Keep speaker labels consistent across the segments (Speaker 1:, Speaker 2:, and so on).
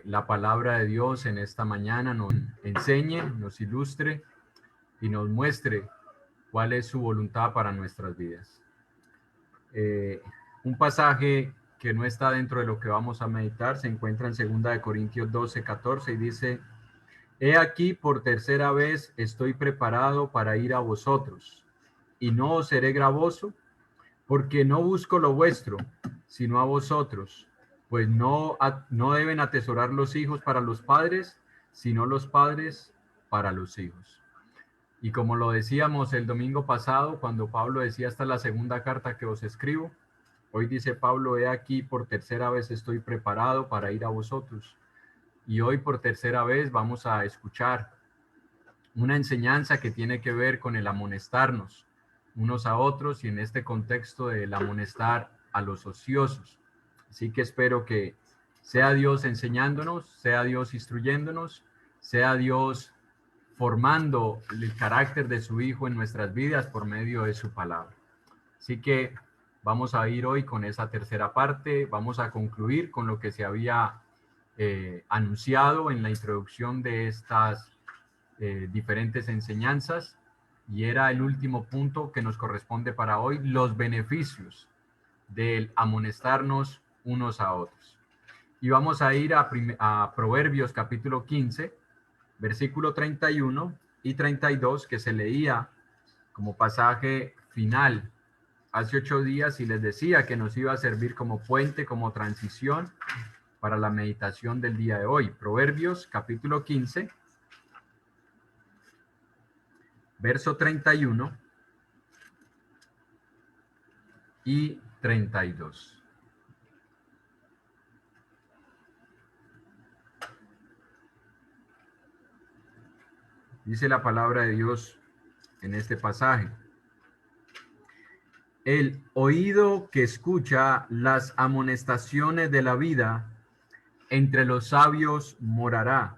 Speaker 1: la palabra de Dios en esta mañana nos enseñe, nos ilustre y nos muestre cuál es su voluntad para nuestras vidas. Un pasaje que no está dentro de lo que vamos a meditar se encuentra en 2 Corintios 12:14 y dice: He aquí, por tercera vez estoy preparado para ir a vosotros, y no os seré gravoso, porque no busco lo vuestro, sino a vosotros, pues no deben atesorar los hijos para los padres, sino los padres para los hijos. Y como lo decíamos el domingo pasado, cuando Pablo decía: esta es la segunda carta que os escribo, hoy dice Pablo: he aquí, por tercera vez estoy preparado para ir a vosotros. Y hoy por tercera vez vamos a escuchar una enseñanza que tiene que ver con el amonestarnos unos a otros, y en este contexto del amonestar a los ociosos. Así que espero que sea Dios enseñándonos, sea Dios instruyéndonos, sea Dios formando el carácter de su Hijo en nuestras vidas por medio de su palabra. Así que vamos a ir hoy con esa tercera parte. Vamos a concluir con lo que se había anunciado en la introducción de estas diferentes enseñanzas, y era el último punto que nos corresponde para hoy: los beneficios del amonestarnos unos a otros. Y vamos a ir a Proverbios capítulo 15, versículo 31 y 32, que se leía como pasaje final hace 8 días y les decía que nos iba a servir como puente, como transición para la meditación del día de hoy. Proverbios capítulo 15, verso 31 y 32. Dice la palabra de Dios en este pasaje: el oído que escucha las amonestaciones de la vida, entre los sabios morará.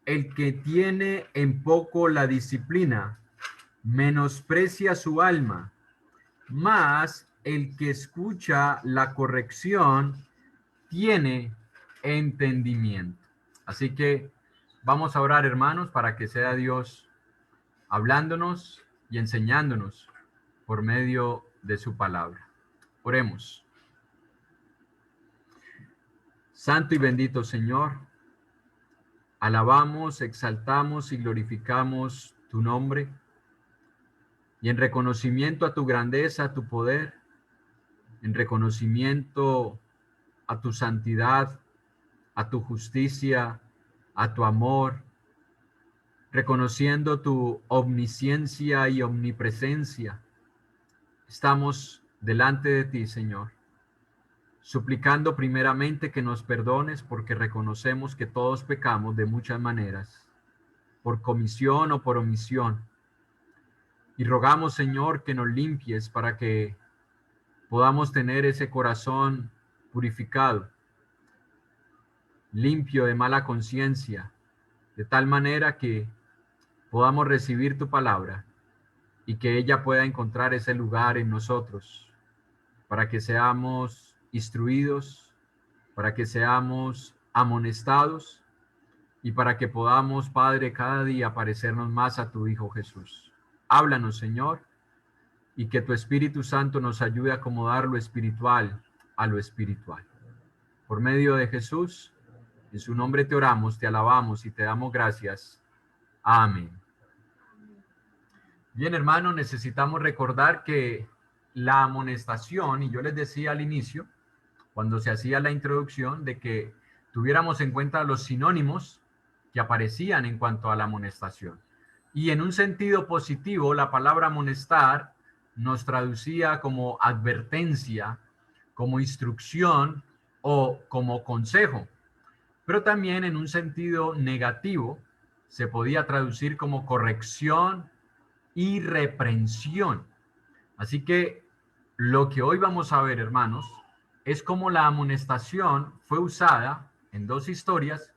Speaker 1: El que tiene en poco la disciplina, menosprecia su alma, mas el que escucha la corrección tiene entendimiento. Así que vamos a orar, hermanos, para que sea Dios hablándonos y enseñándonos por medio de su palabra. Oremos. Santo y bendito Señor, alabamos, exaltamos y glorificamos tu nombre, y en reconocimiento a tu grandeza, a tu poder, en reconocimiento a tu santidad, a tu justicia, a tu amor, reconociendo tu omnisciencia y omnipresencia, estamos delante de ti, Señor, suplicando primeramente que nos perdones, porque reconocemos que todos pecamos de muchas maneras, por comisión o por omisión. Y rogamos, Señor, que nos limpies para que podamos tener ese corazón purificado, limpio de mala conciencia, de tal manera que podamos recibir tu palabra y que ella pueda encontrar ese lugar en nosotros, para que seamos instruidos, para que seamos amonestados y para que podamos, Padre, cada día parecernos más a tu Hijo Jesús. Háblanos, Señor, y que tu Espíritu Santo nos ayude a acomodar lo espiritual a lo espiritual. Por medio de Jesús, en su nombre te oramos, te alabamos y te damos gracias. Amén. Bien, hermano, necesitamos recordar que la amonestación, y yo les decía al inicio, cuando se hacía la introducción, de que tuviéramos en cuenta los sinónimos que aparecían en cuanto a la amonestación. Y en un sentido positivo, la palabra amonestar nos traducía como advertencia, como instrucción o como consejo. Pero también en un sentido negativo se podía traducir como corrección y reprensión. Así que lo que hoy vamos a ver, hermanos, es cómo la amonestación fue usada en dos historias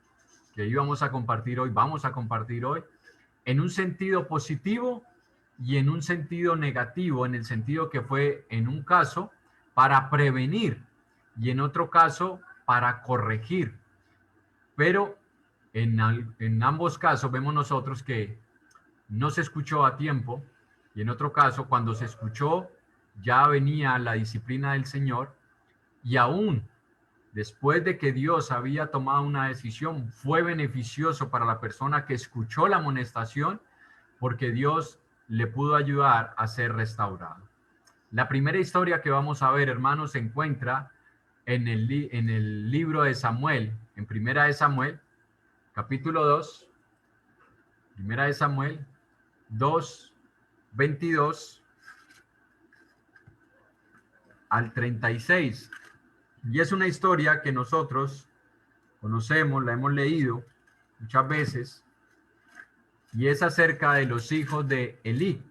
Speaker 1: que vamos a compartir hoy, en un sentido positivo y en un sentido negativo, en el sentido que fue en un caso para prevenir y en otro caso para corregir. pero en ambos casos vemos nosotros que no se escuchó a tiempo, y en otro caso, cuando se escuchó, ya venía la disciplina del Señor, y aún después de que Dios había tomado una decisión, fue beneficioso para la persona que escuchó la amonestación, porque Dios le pudo ayudar a ser restaurado. La primera historia que vamos a ver, hermanos, se encuentra en el libro de Samuel, en Primera de Samuel, capítulo 2, Primera de Samuel 2, 22 al 36. Y es una historia que nosotros conocemos, la hemos leído muchas veces, y es acerca de los hijos de Elí.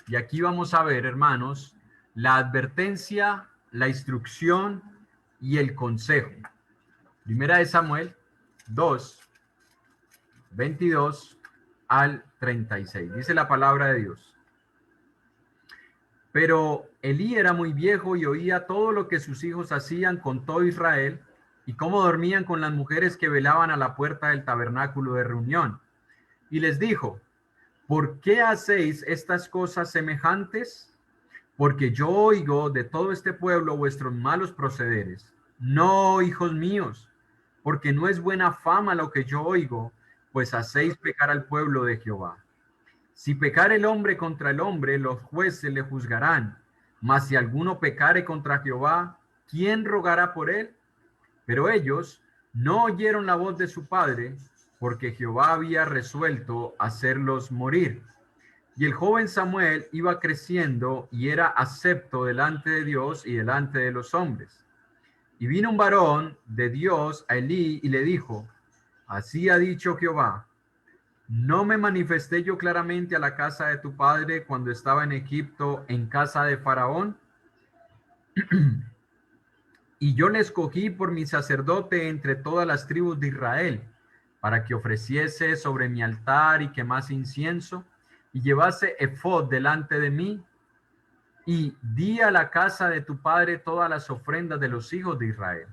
Speaker 1: Y aquí vamos a ver, hermanos, la advertencia, la instrucción y el consejo. Primera de Samuel 2, 22 al 36. Dice la palabra de Dios. Pero Elí era muy viejo y oía todo lo que sus hijos hacían con todo Israel y cómo dormían con las mujeres que velaban a la puerta del tabernáculo de reunión. Y les dijo: ¿por qué hacéis estas cosas semejantes? Porque yo oigo de todo este pueblo vuestros malos procederes. No, hijos míos, porque no es buena fama lo que yo oigo, pues hacéis pecar al pueblo de Jehová. Si pecare el hombre contra el hombre, los jueces le juzgarán. Mas si alguno pecare contra Jehová, ¿quién rogará por él? Pero ellos no oyeron la voz de su padre, porque Jehová había resuelto hacerlos morir. Y el joven Samuel iba creciendo y era acepto delante de Dios y delante de los hombres. Y vino un varón de Dios a Elí y le dijo: así ha dicho Jehová, ¿no me manifesté yo claramente a la casa de tu padre cuando estaba en Egipto, en casa de Faraón? Y yo le escogí por mi sacerdote entre todas las tribus de Israel, para que ofreciese sobre mi altar y quemase incienso, y llevase efod delante de mí, y di a la casa de tu padre todas las ofrendas de los hijos de Israel.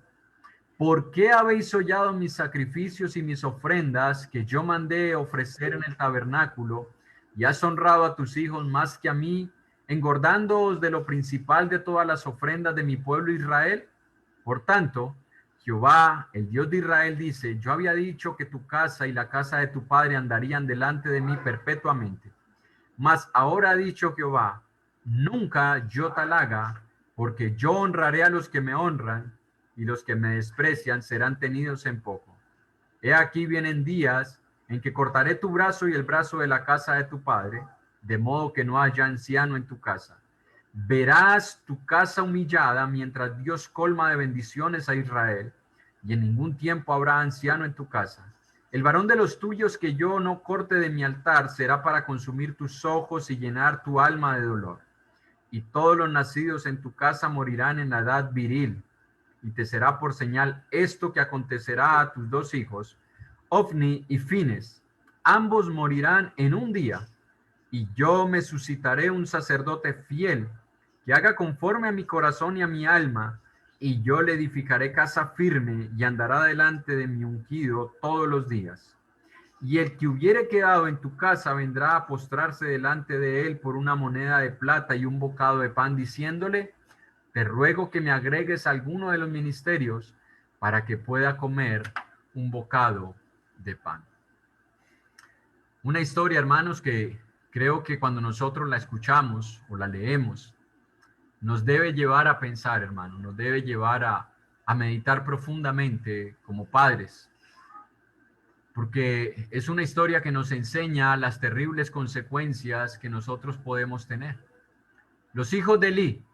Speaker 1: ¿Por qué habéis hollado mis sacrificios y mis ofrendas que yo mandé ofrecer en el tabernáculo, y has honrado a tus hijos más que a mí, engordándoos de lo principal de todas las ofrendas de mi pueblo Israel? Por tanto, Jehová, el Dios de Israel, dice: yo había dicho que tu casa y la casa de tu padre andarían delante de mí perpetuamente. Mas ahora ha dicho Jehová: nunca yo tal haga, porque yo honraré a los que me honran, y los que me desprecian serán tenidos en poco. He aquí vienen días en que cortaré tu brazo y el brazo de la casa de tu padre, de modo que no haya anciano en tu casa. Verás tu casa humillada mientras Dios colma de bendiciones a Israel, y en ningún tiempo habrá anciano en tu casa. El varón de los tuyos que yo no corte de mi altar será para consumir tus ojos y llenar tu alma de dolor. Y todos los nacidos en tu casa morirán en la edad viril, y te será por señal esto que acontecerá a tus dos hijos, Ofni y Fines. Ambos morirán en un día, y yo me suscitaré un sacerdote fiel, que haga conforme a mi corazón y a mi alma, y yo le edificaré casa firme, y andará delante de mi ungido todos los días. Y el que hubiere quedado en tu casa vendrá a postrarse delante de él por una moneda de plata y un bocado de pan, diciéndole: te ruego que me agregues alguno de los ministerios para que pueda comer un bocado de pan. Una historia, hermanos, que creo que cuando nosotros la escuchamos o la leemos, nos debe llevar a pensar, hermano, nos debe llevar a meditar profundamente como padres, porque es una historia que nos enseña las terribles consecuencias que nosotros podemos tener. Los hijos de Elí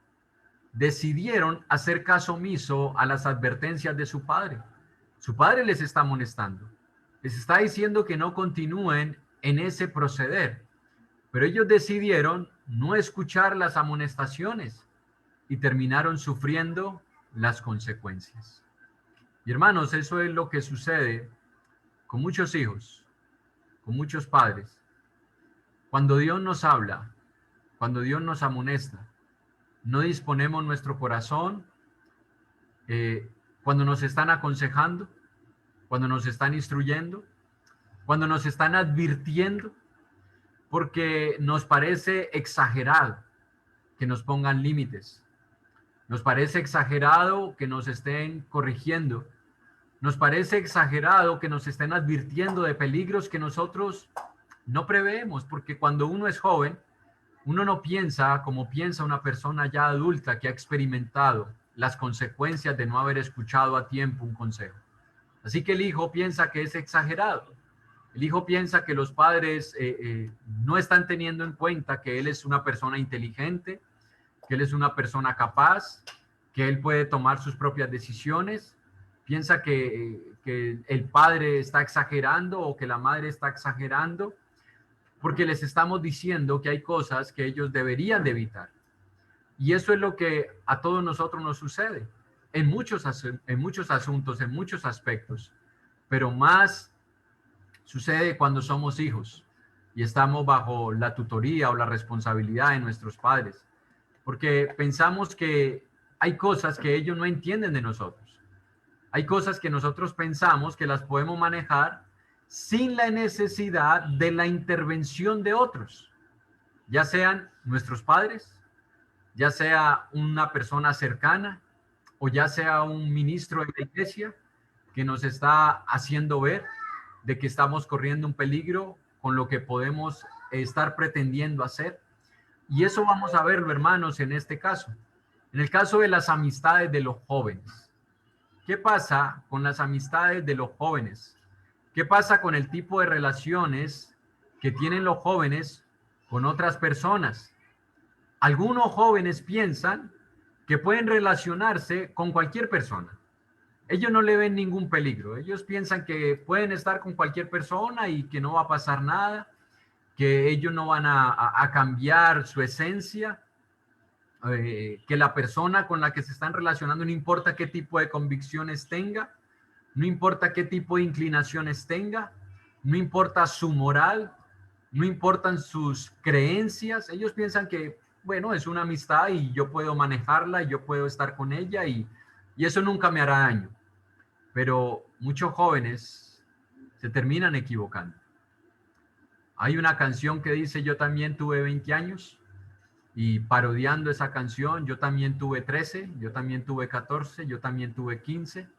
Speaker 1: decidieron hacer caso omiso a las advertencias de su padre. Su padre les está amonestando, les está diciendo que no continúen en ese proceder, pero ellos decidieron no escuchar las amonestaciones y terminaron sufriendo las consecuencias. Y hermanos, eso es lo que sucede con muchos hijos, con muchos padres. Cuando Dios nos habla, cuando Dios nos amonesta, no disponemos nuestro corazón cuando nos están aconsejando, cuando nos están instruyendo, cuando nos están advirtiendo, porque nos parece exagerado que nos pongan límites. Nos parece exagerado que nos estén corrigiendo. Nos parece exagerado que nos estén advirtiendo de peligros que nosotros no preveemos, porque cuando uno es joven, uno no piensa como piensa una persona ya adulta que ha experimentado las consecuencias de no haber escuchado a tiempo un consejo. Así que el hijo piensa que es exagerado. El hijo piensa que los padres no están teniendo en cuenta que él es una persona inteligente, que él es una persona capaz, que él puede tomar sus propias decisiones. Piensa que el padre está exagerando o que la madre está exagerando, porque les estamos diciendo que hay cosas que ellos deberían de evitar. Y eso es lo que a todos nosotros nos sucede en muchos asuntos, en muchos aspectos, pero más sucede cuando somos hijos y estamos bajo la tutoría o la responsabilidad de nuestros padres, porque pensamos que hay cosas que ellos no entienden de nosotros. Hay cosas que nosotros pensamos que las podemos manejar sin la necesidad de la intervención de otros, ya sean nuestros padres, ya sea una persona cercana o ya sea un ministro de la iglesia que nos está haciendo ver de que estamos corriendo un peligro con lo que podemos estar pretendiendo hacer. Y eso vamos a verlo, hermanos, en este caso. En el caso de las amistades de los jóvenes. ¿Qué pasa con las amistades de los jóvenes? ¿Qué pasa con el tipo de relaciones que tienen los jóvenes con otras personas? Algunos jóvenes piensan que pueden relacionarse con cualquier persona. Ellos no le ven ningún peligro. Ellos piensan que pueden estar con cualquier persona y que no va a pasar nada, que ellos no van a cambiar su esencia, que la persona con la que se están relacionando, no importa qué tipo de convicciones tenga, no importa qué tipo de inclinaciones tenga, no importa su moral, no importan sus creencias, ellos piensan que, bueno, es una amistad y yo puedo manejarla y yo puedo estar con ella y eso nunca me hará daño. Pero muchos jóvenes se terminan equivocando. Hay una canción que dice, yo también tuve 20 años, y parodiando esa canción, yo también tuve 13, yo también tuve 14, yo también tuve 15,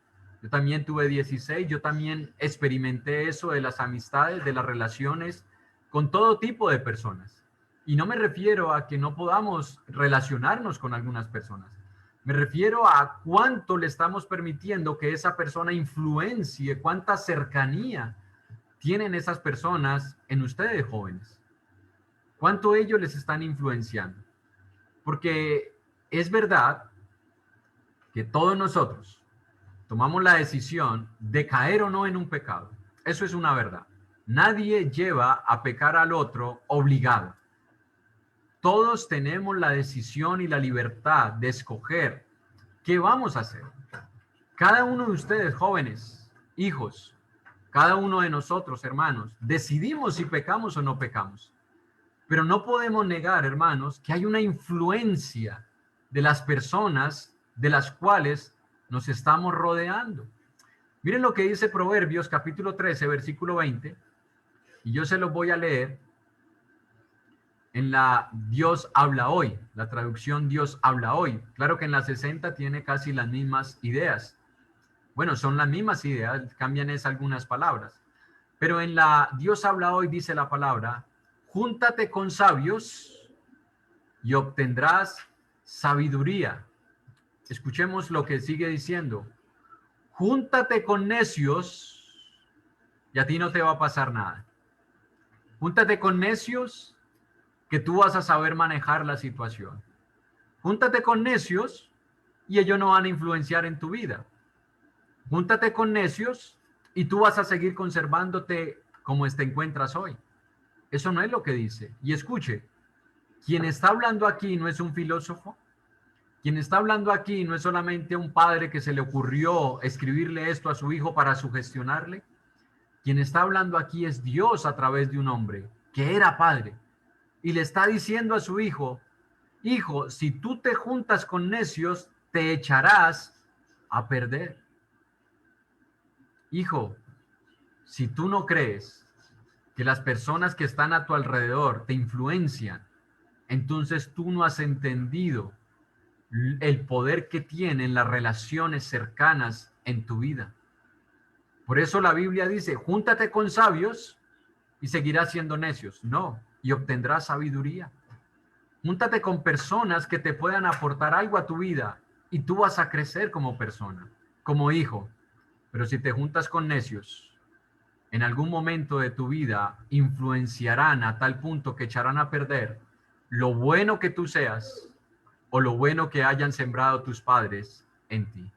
Speaker 1: yo también tuve 16, yo también experimenté eso de las amistades, de las relaciones con todo tipo de personas. Y no me refiero a que no podamos relacionarnos con algunas personas. Me refiero a cuánto le estamos permitiendo que esa persona influencie, cuánta cercanía tienen esas personas en ustedes jóvenes. ¿Cuánto ellos les están influenciando? Porque es verdad que todos nosotros tomamos la decisión de caer o no en un pecado. Eso es una verdad. Nadie lleva a pecar al otro obligado. Todos tenemos la decisión y la libertad de escoger qué vamos a hacer. Cada uno de ustedes, jóvenes, hijos, cada uno de nosotros, hermanos, decidimos si pecamos o no pecamos. Pero no podemos negar, hermanos, que hay una influencia de las personas de las cuales nos estamos rodeando. Miren lo que dice Proverbios capítulo 13, versículo 20, y yo se los voy a leer en la Dios habla hoy, la traducción Dios habla hoy. Claro que en la 60 tiene casi las mismas ideas. Bueno, son las mismas ideas, cambian es algunas palabras. Pero en la Dios habla hoy dice la palabra, júntate con sabios y obtendrás sabiduría. Escuchemos lo que sigue diciendo. Júntate con necios y a ti no te va a pasar nada. Júntate con necios que tú vas a saber manejar la situación. Júntate con necios y ellos no van a influenciar en tu vida. Júntate con necios y tú vas a seguir conservándote como te encuentras hoy. Eso no es lo que dice. Y escuche, quien está hablando aquí no es un filósofo. Quien está hablando aquí no es solamente un padre que se le ocurrió escribirle esto a su hijo para sugestionarle. Quien está hablando aquí es Dios a través de un hombre que era padre y le está diciendo a su hijo, hijo, si tú te juntas con necios, te echarás a perder. Hijo, Si tú no crees que las personas que están a tu alrededor te influencian, entonces tú no has entendido el poder que tienen las relaciones cercanas en tu vida. Por eso la Biblia dice, júntate con sabios y seguirás siendo necios. No, y obtendrás sabiduría. Júntate con personas que te puedan aportar algo a tu vida y tú vas a crecer como persona, como hijo. Pero si te juntas con necios, en algún momento de tu vida influenciarán a tal punto que echarán a perder lo bueno que tú seas o lo bueno que hayan sembrado tus padres en ti.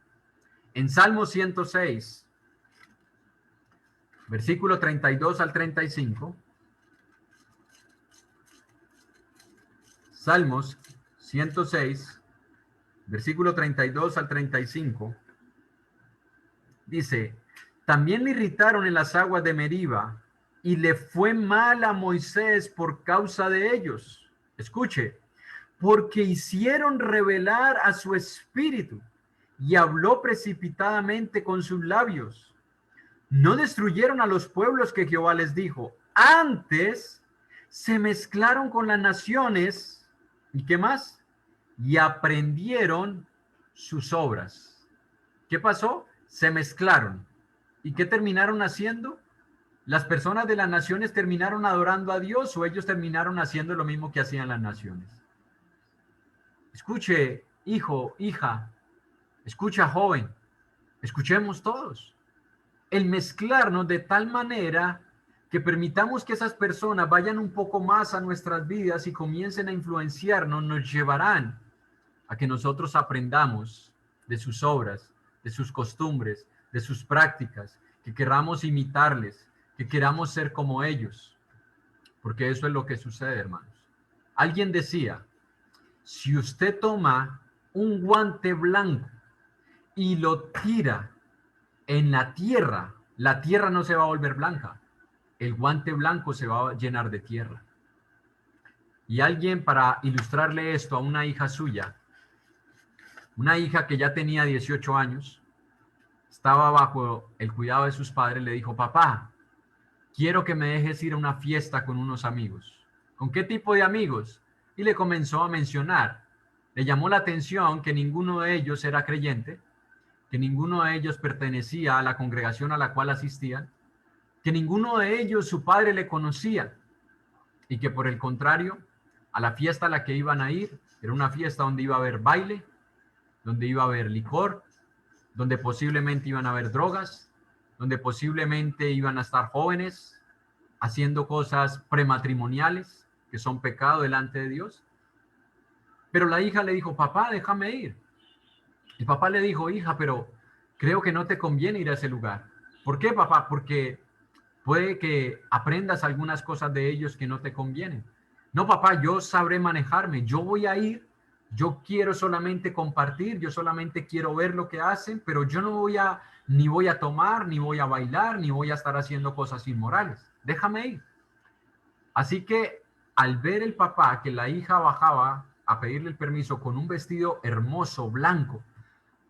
Speaker 1: En Salmo 106, versículo 32 al 35, Salmos 106, versículo 32 al 35, dice, también le irritaron en las aguas de Meriba y le fue mal a Moisés por causa de ellos. Escuche, porque hicieron revelar a su espíritu y habló precipitadamente con sus labios. No destruyeron a los pueblos que Jehová les dijo, antes se mezclaron con las naciones, ¿y qué más? Y aprendieron sus obras. ¿Qué pasó? Se mezclaron. ¿Y qué terminaron haciendo? Las personas de las naciones terminaron adorando a Dios o ellos terminaron haciendo lo mismo que hacían las naciones. Escuche, hijo, hija, escucha, joven, escuchemos todos. El mezclarnos de tal manera que permitamos que esas personas vayan un poco más a nuestras vidas y comiencen a influenciarnos, nos llevarán a que nosotros aprendamos de sus obras, de sus costumbres, de sus prácticas, que queramos imitarles, que queramos ser como ellos, porque eso es lo que sucede, hermanos. Alguien decía, si usted toma un guante blanco y lo tira en la tierra no se va a volver blanca, el guante blanco se va a llenar de tierra. Y alguien, para ilustrarle esto a una hija suya, una hija que ya tenía 18 años, estaba bajo el cuidado de sus padres, le dijo, papá, quiero que me dejes ir a una fiesta con unos amigos. ¿Con qué tipo de amigos? Y le comenzó a mencionar. Le llamó la atención que ninguno de ellos era creyente, que ninguno de ellos pertenecía a la congregación a la cual asistían, que ninguno de ellos su padre le conocía y que por el contrario, a la fiesta a la que iban a ir, era una fiesta donde iba a haber baile, donde iba a haber licor, donde posiblemente iban a haber drogas, donde posiblemente iban a estar jóvenes haciendo cosas prematrimoniales que son pecado delante de Dios. Pero la hija le dijo, papá, déjame ir. El papá le dijo, hija, pero creo que no te conviene ir a ese lugar. ¿Por qué, papá? Porque puede que aprendas algunas cosas de ellos que no te convienen. No, papá, yo sabré manejarme, yo voy a ir, yo quiero solamente compartir, yo solamente quiero ver lo que hacen, pero yo no ni voy a tomar, ni voy a bailar, ni voy a estar haciendo cosas inmorales. Déjame ir. Así que al ver el papá que la hija bajaba a pedirle el permiso con un vestido hermoso, blanco,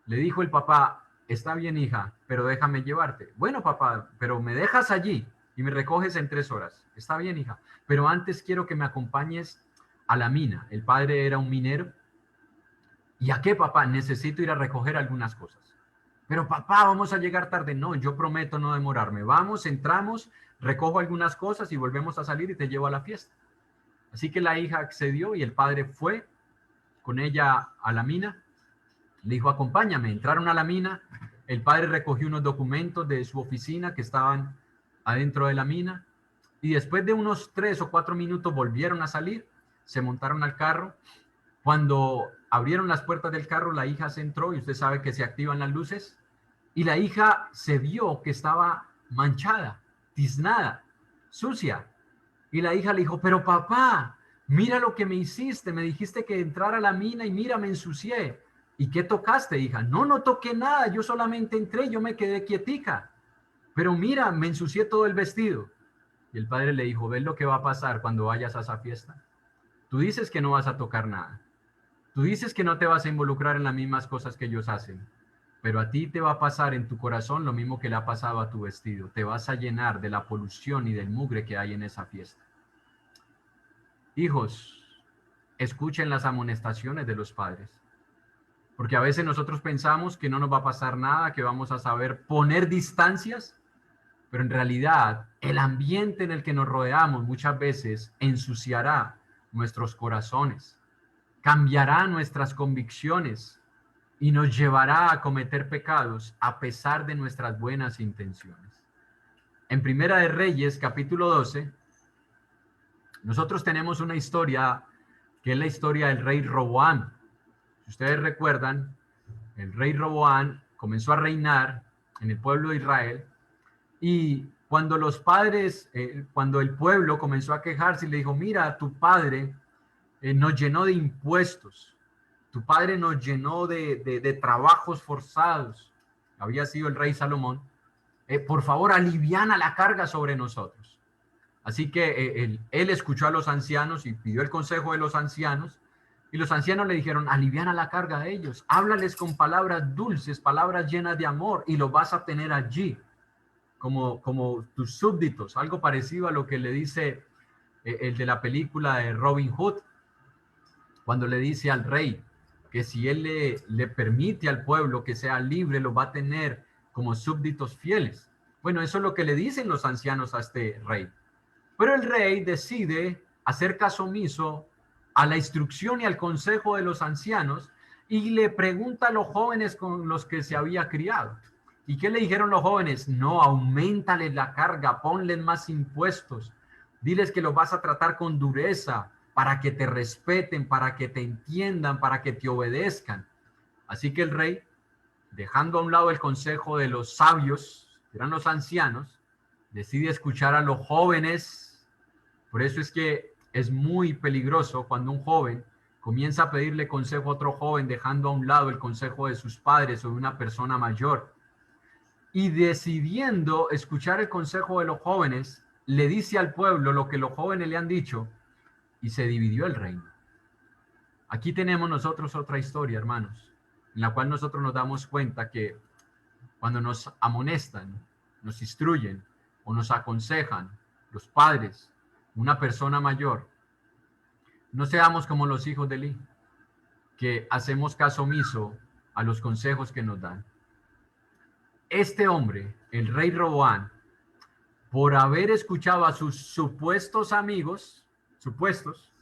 Speaker 1: le dijo el papá, está bien, hija, pero déjame llevarte. Bueno, papá, pero me dejas allí y me recoges en 3 horas. Está bien, hija, pero antes quiero que me acompañes a la mina. El padre era un minero. ¿Y a qué, papá? Necesito ir a recoger algunas cosas. Pero papá, vamos a llegar tarde. No, yo prometo no demorarme. Vamos, entramos, recojo algunas cosas y volvemos a salir y te llevo a la fiesta. Así que la hija accedió y el padre fue con ella a la mina. Le dijo, acompáñame. Entraron a la mina. El padre recogió unos documentos de su oficina que estaban adentro de la mina. Y después de unos 3 o 4 minutos volvieron a salir. Se montaron al carro. Cuando abrieron las puertas del carro, la hija se entró y usted sabe que se activan las luces. Y la hija se vio que estaba manchada, tiznada, sucia. Y la hija le dijo, pero papá, mira lo que me hiciste. Me dijiste que entrara a la mina y mira, me ensucié. ¿Y qué tocaste, hija? No, no toqué nada. Yo solamente entré, yo me quedé quietica. Pero mira, me ensucié todo el vestido. Y el padre le dijo, ¿ves lo que va a pasar cuando vayas a esa fiesta? Tú dices que no vas a tocar nada. Tú dices que no te vas a involucrar en las mismas cosas que ellos hacen. pero a ti te va a pasar en tu corazón lo mismo que le ha pasado a tu vestido. Te vas a llenar de la polución y del mugre que hay en esa fiesta. Hijos, escuchen las amonestaciones de los padres, porque a veces nosotros pensamos que no nos va a pasar nada, que vamos a saber poner distancias, pero en realidad el ambiente en el que nos rodeamos muchas veces ensuciará nuestros corazones, cambiará nuestras convicciones y nos llevará a cometer pecados a pesar de nuestras buenas intenciones. En Primera de Reyes, capítulo 12, nosotros tenemos una historia que es la historia del rey Roboam. Si ustedes recuerdan, el rey Roboam comenzó a reinar en el pueblo de Israel y cuando los padres, cuando el pueblo comenzó a quejarse y le dijo, mira, tu padre nos llenó de impuestos, tu padre nos llenó de trabajos forzados, había sido el rey Salomón, por favor aliviana la carga sobre nosotros. Así que él escuchó a los ancianos y pidió el consejo de los ancianos, y los ancianos le dijeron, aliviana la carga de ellos, háblales con palabras dulces, palabras llenas de amor, y lo vas a tener allí, como tus súbditos, algo parecido a lo que le dice el de la película de Robin Hood, cuando le dice al rey que si él le permite al pueblo que sea libre, lo va a tener como súbditos fieles. Bueno, eso es lo que le dicen los ancianos a este rey. Pero el rey decide hacer caso omiso a la instrucción y al consejo de los ancianos y le pregunta a los jóvenes con los que se había criado. ¿Y qué le dijeron los jóvenes? No, aumentales la carga, ponles más impuestos, diles que los vas a tratar con dureza para que te respeten, para que te entiendan, para que te obedezcan. Así que el rey, dejando a un lado el consejo de los sabios, que eran los ancianos, decide escuchar a los jóvenes. Por eso es que es muy peligroso cuando un joven comienza a pedirle consejo a otro joven, dejando a un lado el consejo de sus padres o de una persona mayor. Y decidiendo escuchar el consejo de los jóvenes, le dice al pueblo lo que los jóvenes le han dicho y se dividió el reino. Aquí tenemos nosotros otra historia, hermanos, en la cual nosotros nos damos cuenta que cuando nos amonestan, nos instruyen o nos aconsejan los padres, una persona mayor, no seamos como los hijos de Eli, que hacemos caso omiso a los consejos que nos dan. Este hombre, el rey Roboam, por haber escuchado a sus supuestos amigos, supuestos,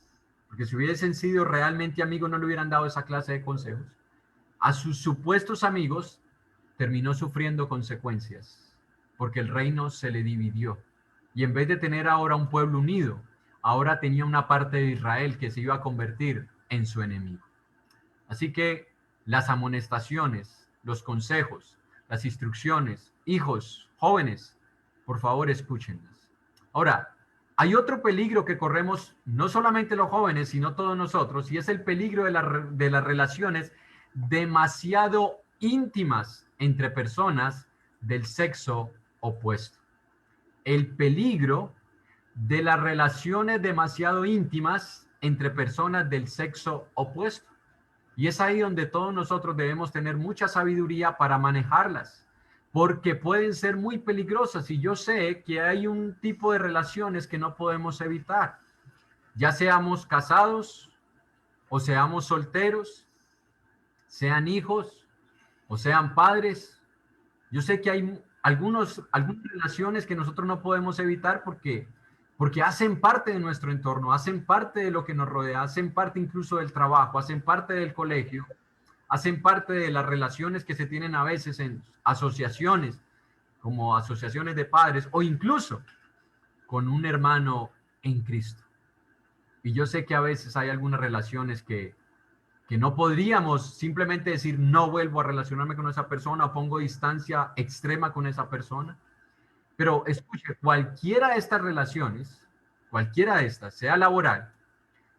Speaker 1: porque si hubiesen sido realmente amigos no le hubieran dado esa clase de consejos, a sus supuestos amigos terminó sufriendo consecuencias, porque el reino se le dividió. Y en vez de tener ahora un pueblo unido, ahora tenía una parte de Israel que se iba a convertir en su enemigo. Así que las amonestaciones, los consejos, las instrucciones, hijos, jóvenes, por favor escúchenlas. Ahora, hay otro peligro que corremos no solamente los jóvenes, sino todos nosotros, y es el peligro de las relaciones demasiado íntimas entre personas del sexo opuesto. El peligro de las relaciones demasiado íntimas entre personas del sexo opuesto. Y es ahí donde todos nosotros debemos tener mucha sabiduría para manejarlas, porque pueden ser muy peligrosas. Y yo sé que hay un tipo de relaciones que no podemos evitar, ya seamos casados o seamos solteros, sean hijos o sean padres. Yo sé que hay algunas relaciones que nosotros no podemos evitar porque hacen parte de nuestro entorno, hacen parte de lo que nos rodea, hacen parte incluso del trabajo, hacen parte del colegio, hacen parte de las relaciones que se tienen a veces en asociaciones, como asociaciones de padres o incluso con un hermano en Cristo. Y yo sé que a veces hay algunas relaciones que no podríamos simplemente decir no vuelvo a relacionarme con esa persona o pongo distancia extrema con esa persona. Pero escuche, cualquiera de estas relaciones, cualquiera de estas, sea laboral,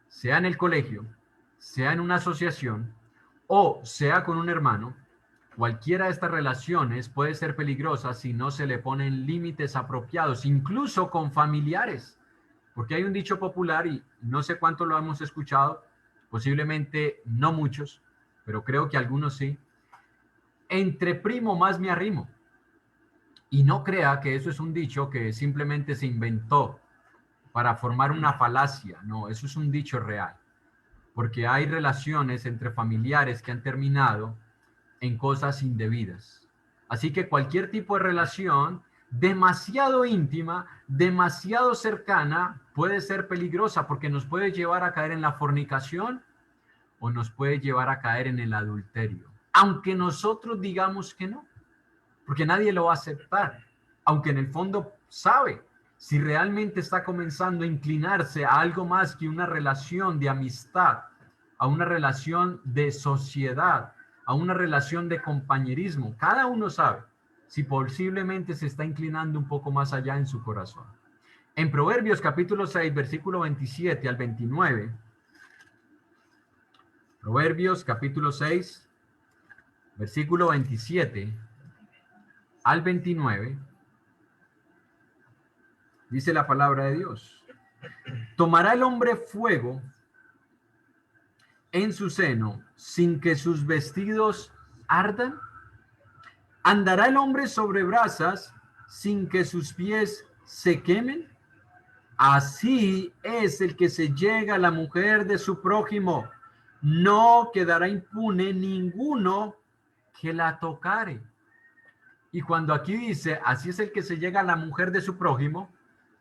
Speaker 1: sea en el colegio, sea en una asociación o sea con un hermano, cualquiera de estas relaciones puede ser peligrosa si no se le ponen límites apropiados, incluso con familiares. Porque hay un dicho popular, y no sé cuánto lo hemos escuchado, posiblemente no muchos, pero creo que algunos sí, entre primo más me arrimo. Y no crea que eso es un dicho que simplemente se inventó para formar una falacia. No, eso es un dicho real. Porque hay relaciones entre familiares que han terminado en cosas indebidas. Así que cualquier tipo de relación demasiado íntima, demasiado cercana, puede ser peligrosa porque nos puede llevar a caer en la fornicación o nos puede llevar a caer en el adulterio. Aunque nosotros digamos que no, porque nadie lo va a aceptar, aunque en el fondo sabe si realmente está comenzando a inclinarse a algo más que una relación de amistad, a una relación de sociedad, a una relación de compañerismo. Cada uno sabe si posiblemente se está inclinando un poco más allá en su corazón. En Proverbios capítulo 6, versículo 27 al 29, Proverbios capítulo 6, versículo 27 al 29, dice la palabra de Dios. ¿Tomará el hombre fuego en su seno sin que sus vestidos ardan? ¿Andará el hombre sobre brasas sin que sus pies se quemen? Así es el que se llega a la mujer de su prójimo. No quedará impune ninguno que la tocare. Y cuando aquí dice, así es el que se llega a la mujer de su prójimo,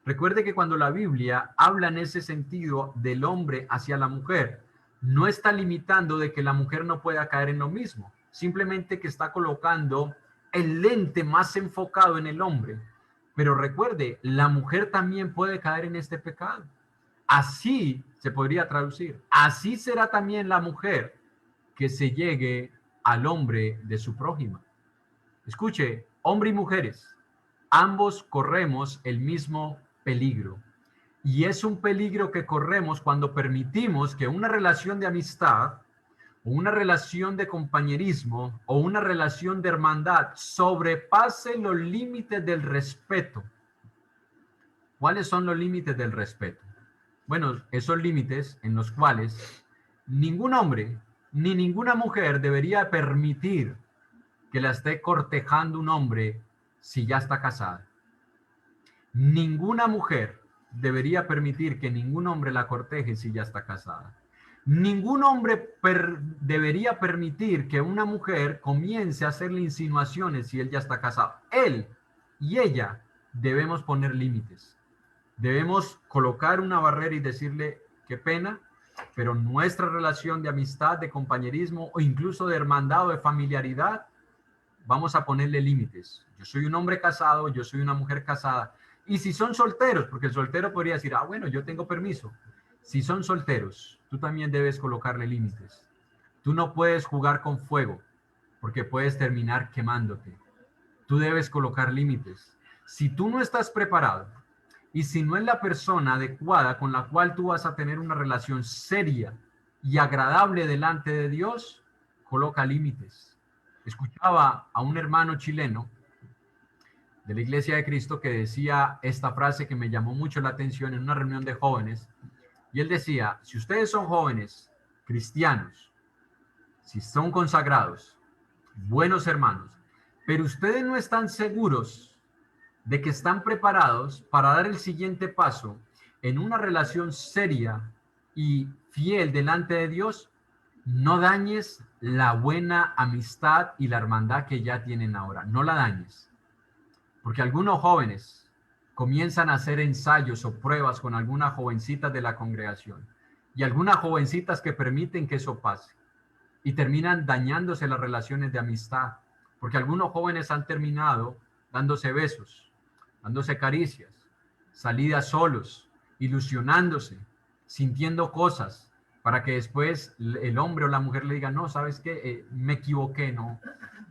Speaker 1: recuerde que cuando la Biblia habla en ese sentido del hombre hacia la mujer, no está limitando de que la mujer no pueda caer en lo mismo, simplemente que está colocando el lente más enfocado en el hombre. Pero recuerde, la mujer también puede caer en este pecado. Así se podría traducir. Así será también la mujer que se llegue al hombre de su prójima. Escuche, hombre y mujeres, ambos corremos el mismo peligro. Y es un peligro que corremos cuando permitimos que una relación de amistad, o una relación de compañerismo, o una relación de hermandad sobrepase los límites del respeto. ¿Cuáles son los límites del respeto? Bueno, esos límites en los cuales ningún hombre ni ninguna mujer debería permitir que la esté cortejando un hombre si ya está casada. Ninguna mujer debería permitir que ningún hombre la corteje si ya está casada. Ningún hombre debería permitir que una mujer comience a hacerle insinuaciones si él ya está casado. Él y ella debemos poner límites. Debemos colocar una barrera y decirle, qué pena, pero nuestra relación de amistad, de compañerismo o incluso de hermandad o de familiaridad, vamos a ponerle límites. Yo soy un hombre casado, yo soy una mujer casada. Y si son solteros, porque el soltero podría decir, ah, bueno, yo tengo permiso. Si son solteros, tú también debes colocarle límites. Tú no puedes jugar con fuego, porque puedes terminar quemándote. Tú debes colocar límites. Si tú no estás preparado y si no es la persona adecuada con la cual tú vas a tener una relación seria y agradable delante de Dios, coloca límites. Escuchaba a un hermano chileno de la Iglesia de Cristo que decía esta frase que me llamó mucho la atención en una reunión de jóvenes. Y él decía, si ustedes son jóvenes cristianos, si son consagrados, buenos hermanos, pero ustedes no están seguros de que están preparados para dar el siguiente paso en una relación seria y fiel delante de Dios, no dañes la buena amistad y la hermandad que ya tienen ahora. No la dañes. Porque algunos jóvenes comienzan a hacer ensayos o pruebas con algunas jovencitas de la congregación y algunas jovencitas que permiten que eso pase y terminan dañándose las relaciones de amistad. Porque algunos jóvenes han terminado dándose besos, dándose caricias, salidas solos, ilusionándose, sintiendo cosas, para que después el hombre o la mujer le diga, no, ¿sabes qué? Me equivoqué, no.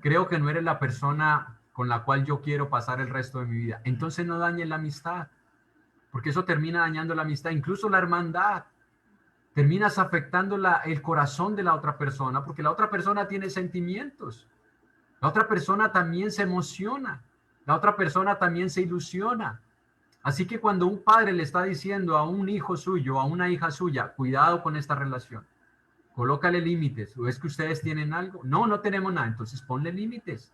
Speaker 1: Creo que no eres la persona con la cual yo quiero pasar el resto de mi vida. Entonces no dañen la amistad, porque eso termina dañando la amistad, incluso la hermandad. Terminas afectando el corazón de la otra persona, porque la otra persona tiene sentimientos. La otra persona también se emociona. La otra persona también se ilusiona. Así que cuando un padre le está diciendo a un hijo suyo, a una hija suya, cuidado con esta relación, Colócale límites. ¿O es que ustedes tienen algo? No, no tenemos nada. Entonces ponle límites.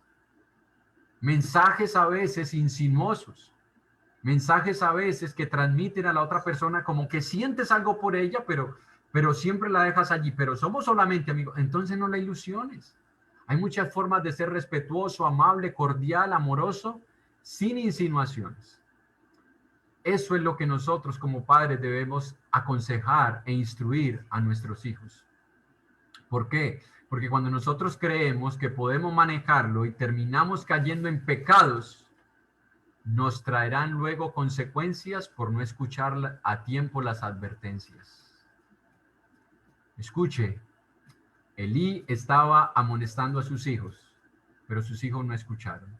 Speaker 1: Mensajes a veces insinuosos. Mensajes a veces que transmiten a la otra persona como que sientes algo por ella, pero siempre la dejas allí. Pero somos solamente amigos. Entonces no la ilusiones. Hay muchas formas de ser respetuoso, amable, cordial, amoroso, sin insinuaciones. Eso es lo que nosotros como padres debemos aconsejar e instruir a nuestros hijos. ¿Por qué? Porque cuando nosotros creemos que podemos manejarlo y terminamos cayendo en pecados, nos traerán luego consecuencias por no escuchar a tiempo las advertencias. Escuche, Elí estaba amonestando a sus hijos, pero sus hijos no escucharon.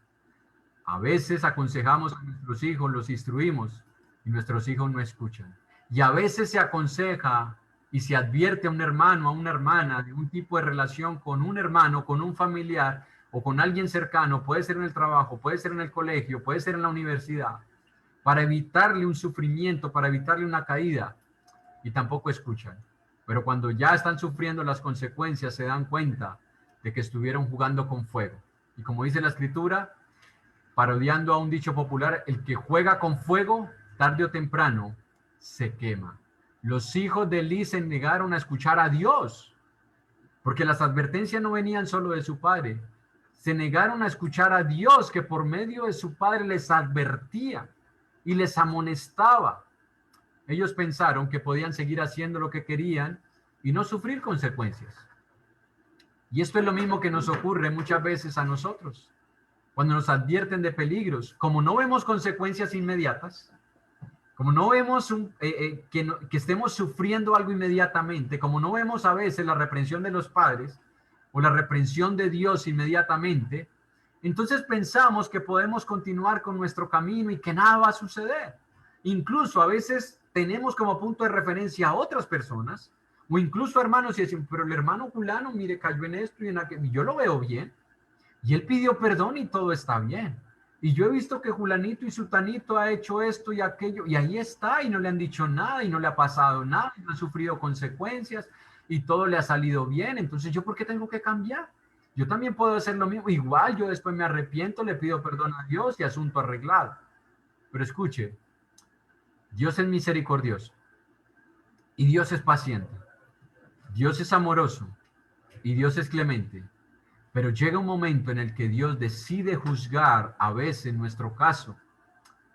Speaker 1: A veces aconsejamos a nuestros hijos, los instruimos, y nuestros hijos no escuchan. Y a veces se aconseja y se advierte a un hermano, a una hermana, de un tipo de relación con un hermano, con un familiar o con alguien cercano, puede ser en el trabajo, puede ser en el colegio, puede ser en la universidad, para evitarle un sufrimiento, para evitarle una caída, y tampoco escuchan. Pero cuando ya están sufriendo las consecuencias, se dan cuenta de que estuvieron jugando con fuego. Y como dice la escritura, parodiando a un dicho popular, el que juega con fuego, tarde o temprano, se quema. Los hijos de Elí se negaron a escuchar a Dios, porque las advertencias no venían solo de su padre. Se negaron a escuchar a Dios, que por medio de su padre les advertía y les amonestaba. Ellos pensaron que podían seguir haciendo lo que querían y no sufrir consecuencias. Y esto es lo mismo que nos ocurre muchas veces a nosotros. Cuando nos advierten de peligros, como no vemos consecuencias inmediatas, como no vemos que estemos sufriendo algo inmediatamente, como no vemos a veces la reprensión de los padres o la reprensión de Dios inmediatamente, entonces pensamos que podemos continuar con nuestro camino y que nada va a suceder. Incluso a veces tenemos como punto de referencia a otras personas o incluso hermanos y decimos, pero el hermano fulano, mire, cayó en esto y en aquello, y yo lo veo bien. Y él pidió perdón y todo está bien. Y yo he visto que Julanito y Sutanito ha hecho esto y aquello, y ahí está, y no le han dicho nada, y no le ha pasado nada, y no ha sufrido consecuencias, y todo le ha salido bien. Entonces, ¿yo por qué tengo que cambiar? Yo también puedo hacer lo mismo. Igual yo después me arrepiento, le pido perdón a Dios y asunto arreglado. Pero escuche, Dios es misericordioso, y Dios es paciente, Dios es amoroso, y Dios es clemente. Pero llega un momento en el que Dios decide juzgar a veces nuestro caso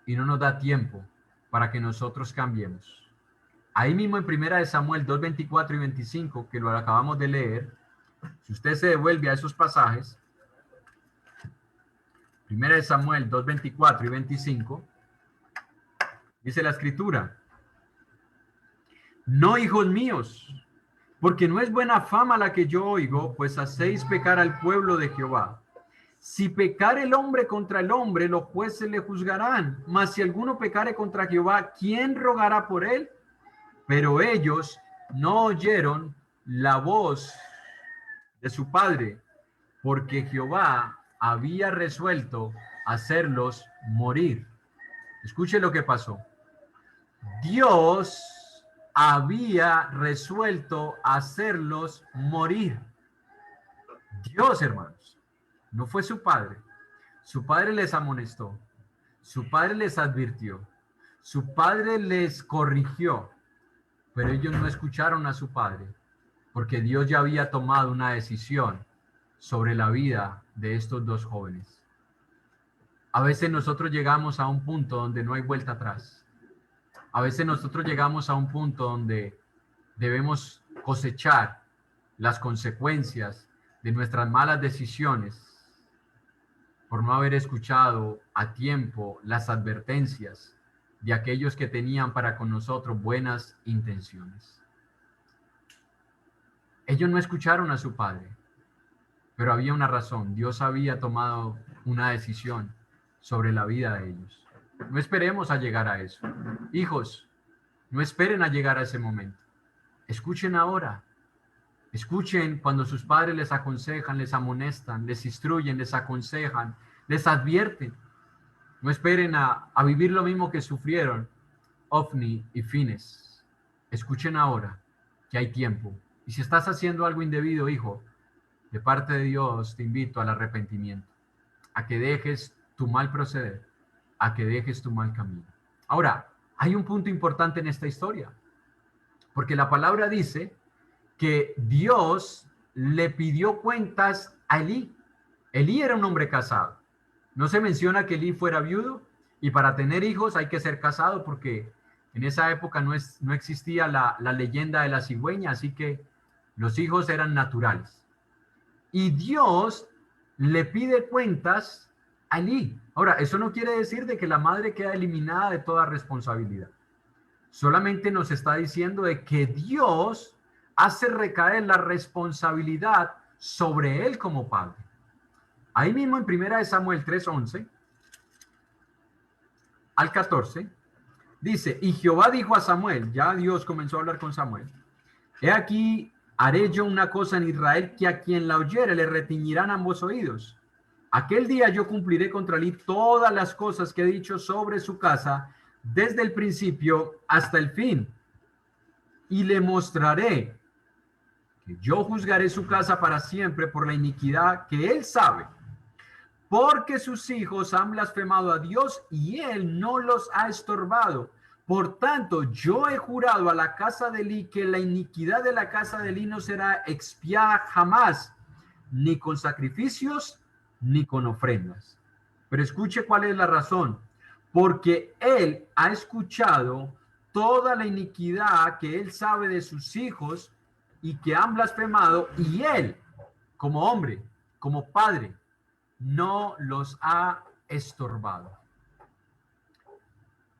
Speaker 1: y no nos da tiempo para que nosotros cambiemos. Ahí mismo en Primera de Samuel 2, 24 y 25, que lo acabamos de leer, si usted se devuelve a esos pasajes, Primera de Samuel 2, 24 y 25, dice la escritura, no, hijos míos, porque no es buena fama la que yo oigo, pues hacéis pecar al pueblo de Jehová. Si pecare el hombre contra el hombre, los jueces le juzgarán. Mas si alguno pecare contra Jehová, ¿quién rogará por él? Pero ellos no oyeron la voz de su padre, porque Jehová había resuelto hacerlos morir. Escuche lo que pasó. Dios había resuelto hacerlos morir. Dios, hermanos, no fue su padre. Su padre les amonestó, su padre les advirtió, su padre les corrigió, pero ellos no escucharon a su padre, porque Dios ya había tomado una decisión sobre la vida de estos dos jóvenes. A veces nosotros llegamos a un punto donde no hay vuelta atrás. A veces nosotros llegamos a un punto donde debemos cosechar las consecuencias de nuestras malas decisiones por no haber escuchado a tiempo las advertencias de aquellos que tenían para con nosotros buenas intenciones. Ellos no escucharon a su padre, pero había una razón. Dios había tomado una decisión sobre la vida de ellos. No esperemos a llegar a eso. Hijos, no esperen a llegar a ese momento. Escuchen ahora. Escuchen cuando sus padres les aconsejan, les amonestan, les instruyen, les aconsejan, les advierten. No esperen a vivir lo mismo que sufrieron Ofni y Fines. Escuchen ahora que hay tiempo Y si estás haciendo algo indebido, hijo, de parte de Dios te invito al arrepentimiento, a que dejes tu mal proceder, a que dejes tu mal camino. Ahora, hay un punto importante en esta historia, porque la palabra dice que Dios le pidió cuentas a Elí. Elí era un hombre casado. No se menciona que Elí fuera viudo, y para tener hijos hay que ser casado, porque en esa época no existía la leyenda de la cigüeña, así que los hijos eran naturales. Y Dios le pide cuentas a Elí. Ahora, eso no quiere decir de que la madre queda eliminada de toda responsabilidad. Solamente nos está diciendo de que Dios hace recaer la responsabilidad sobre él como padre. Ahí mismo en 1 Samuel 3:11 al 14, dice, y Jehová dijo a Samuel, ya Dios comenzó a hablar con Samuel, he aquí, haré yo una cosa en Israel que a quien la oyere le retiñirán ambos oídos. Aquel día yo cumpliré contra Elí todas las cosas que he dicho sobre su casa, desde el principio hasta el fin. Y le mostraré que yo juzgaré su casa para siempre por la iniquidad que él sabe, porque sus hijos han blasfemado a Dios y él no los ha estorbado. Por tanto, yo he jurado a la casa de Elí que la iniquidad de la casa de Elí no será expiada jamás, ni con sacrificios, ni con ofrendas. Pero escuche cuál es la razón. Porque él ha escuchado toda la iniquidad que él sabe de sus hijos y que han blasfemado, y él, como hombre, como padre, no los ha estorbado.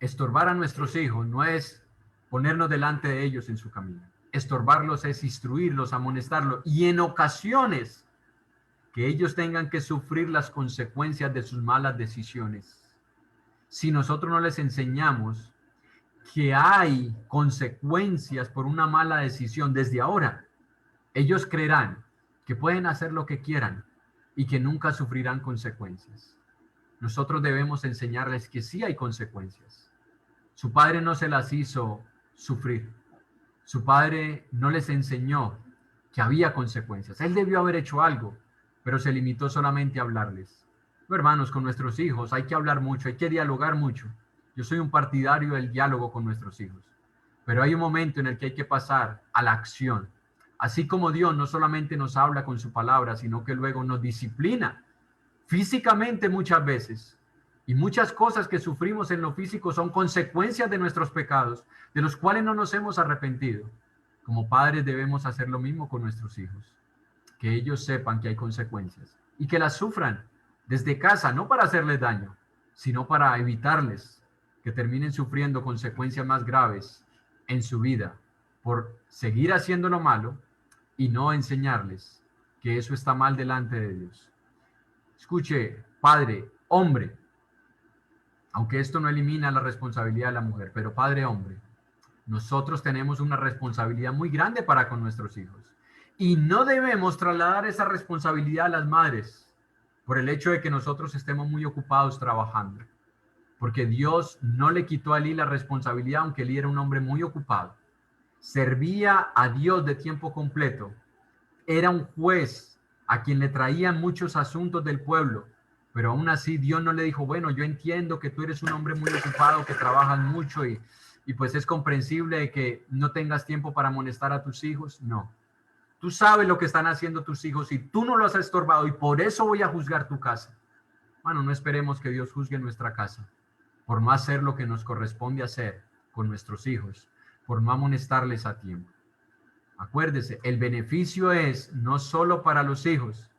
Speaker 1: Estorbar a nuestros hijos no es ponernos delante de ellos en su camino. Estorbarlos es instruirlos, amonestarlos, y en ocasiones que ellos tengan que sufrir las consecuencias de sus malas decisiones. Si nosotros no les enseñamos que hay consecuencias por una mala decisión desde ahora, ellos creerán que pueden hacer lo que quieran y que nunca sufrirán consecuencias. Nosotros debemos enseñarles que sí hay consecuencias. Su padre no se las hizo sufrir. Su padre no les enseñó que había consecuencias. Él debió haber hecho algo, pero se limitó solamente a hablarles. Hermanos, con nuestros hijos hay que hablar mucho, hay que dialogar mucho. Yo soy un partidario del diálogo con nuestros hijos, pero hay un momento en el que hay que pasar a la acción. Así como Dios no solamente nos habla con su palabra, sino que luego nos disciplina físicamente muchas veces. Y muchas cosas que sufrimos en lo físico son consecuencias de nuestros pecados, de los cuales no nos hemos arrepentido. Como padres debemos hacer lo mismo con nuestros hijos, que ellos sepan que hay consecuencias y que las sufran desde casa, no para hacerles daño, sino para evitarles que terminen sufriendo consecuencias más graves en su vida por seguir haciendo lo malo y no enseñarles que eso está mal delante de Dios. Escuche, padre, hombre, aunque esto no elimina la responsabilidad de la mujer, pero padre, hombre, nosotros tenemos una responsabilidad muy grande para con nuestros hijos. Y no debemos trasladar esa responsabilidad a las madres por el hecho de que nosotros estemos muy ocupados trabajando. Porque Dios no le quitó a Elí la responsabilidad, aunque Elí era un hombre muy ocupado. Servía a Dios de tiempo completo. Era un juez a quien le traían muchos asuntos del pueblo. Pero aún así Dios no le dijo, bueno, yo entiendo que tú eres un hombre muy ocupado, que trabajas mucho y pues es comprensible que no tengas tiempo para amonestar a tus hijos. No. Tú sabes lo que están haciendo tus hijos y tú no los has estorbado y por eso voy a juzgar tu casa. Bueno, no esperemos que Dios juzgue nuestra casa por no hacer lo que nos corresponde hacer con nuestros hijos, por no amonestarles a tiempo. Acuérdese, el beneficio es no solo para los hijos,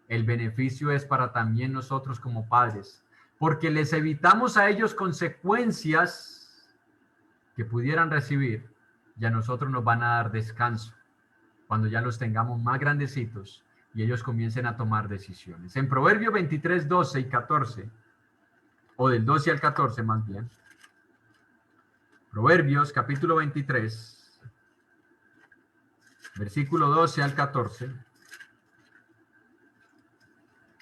Speaker 1: el beneficio es para también nosotros como padres, porque les evitamos a ellos consecuencias que pudieran recibir y a nosotros nos van a dar descanso cuando ya los tengamos más grandecitos y ellos comiencen a tomar decisiones. En Proverbios 23, 12 y 14, o del 12 al 14 más bien, Proverbios capítulo 23, versículo 12 al 14,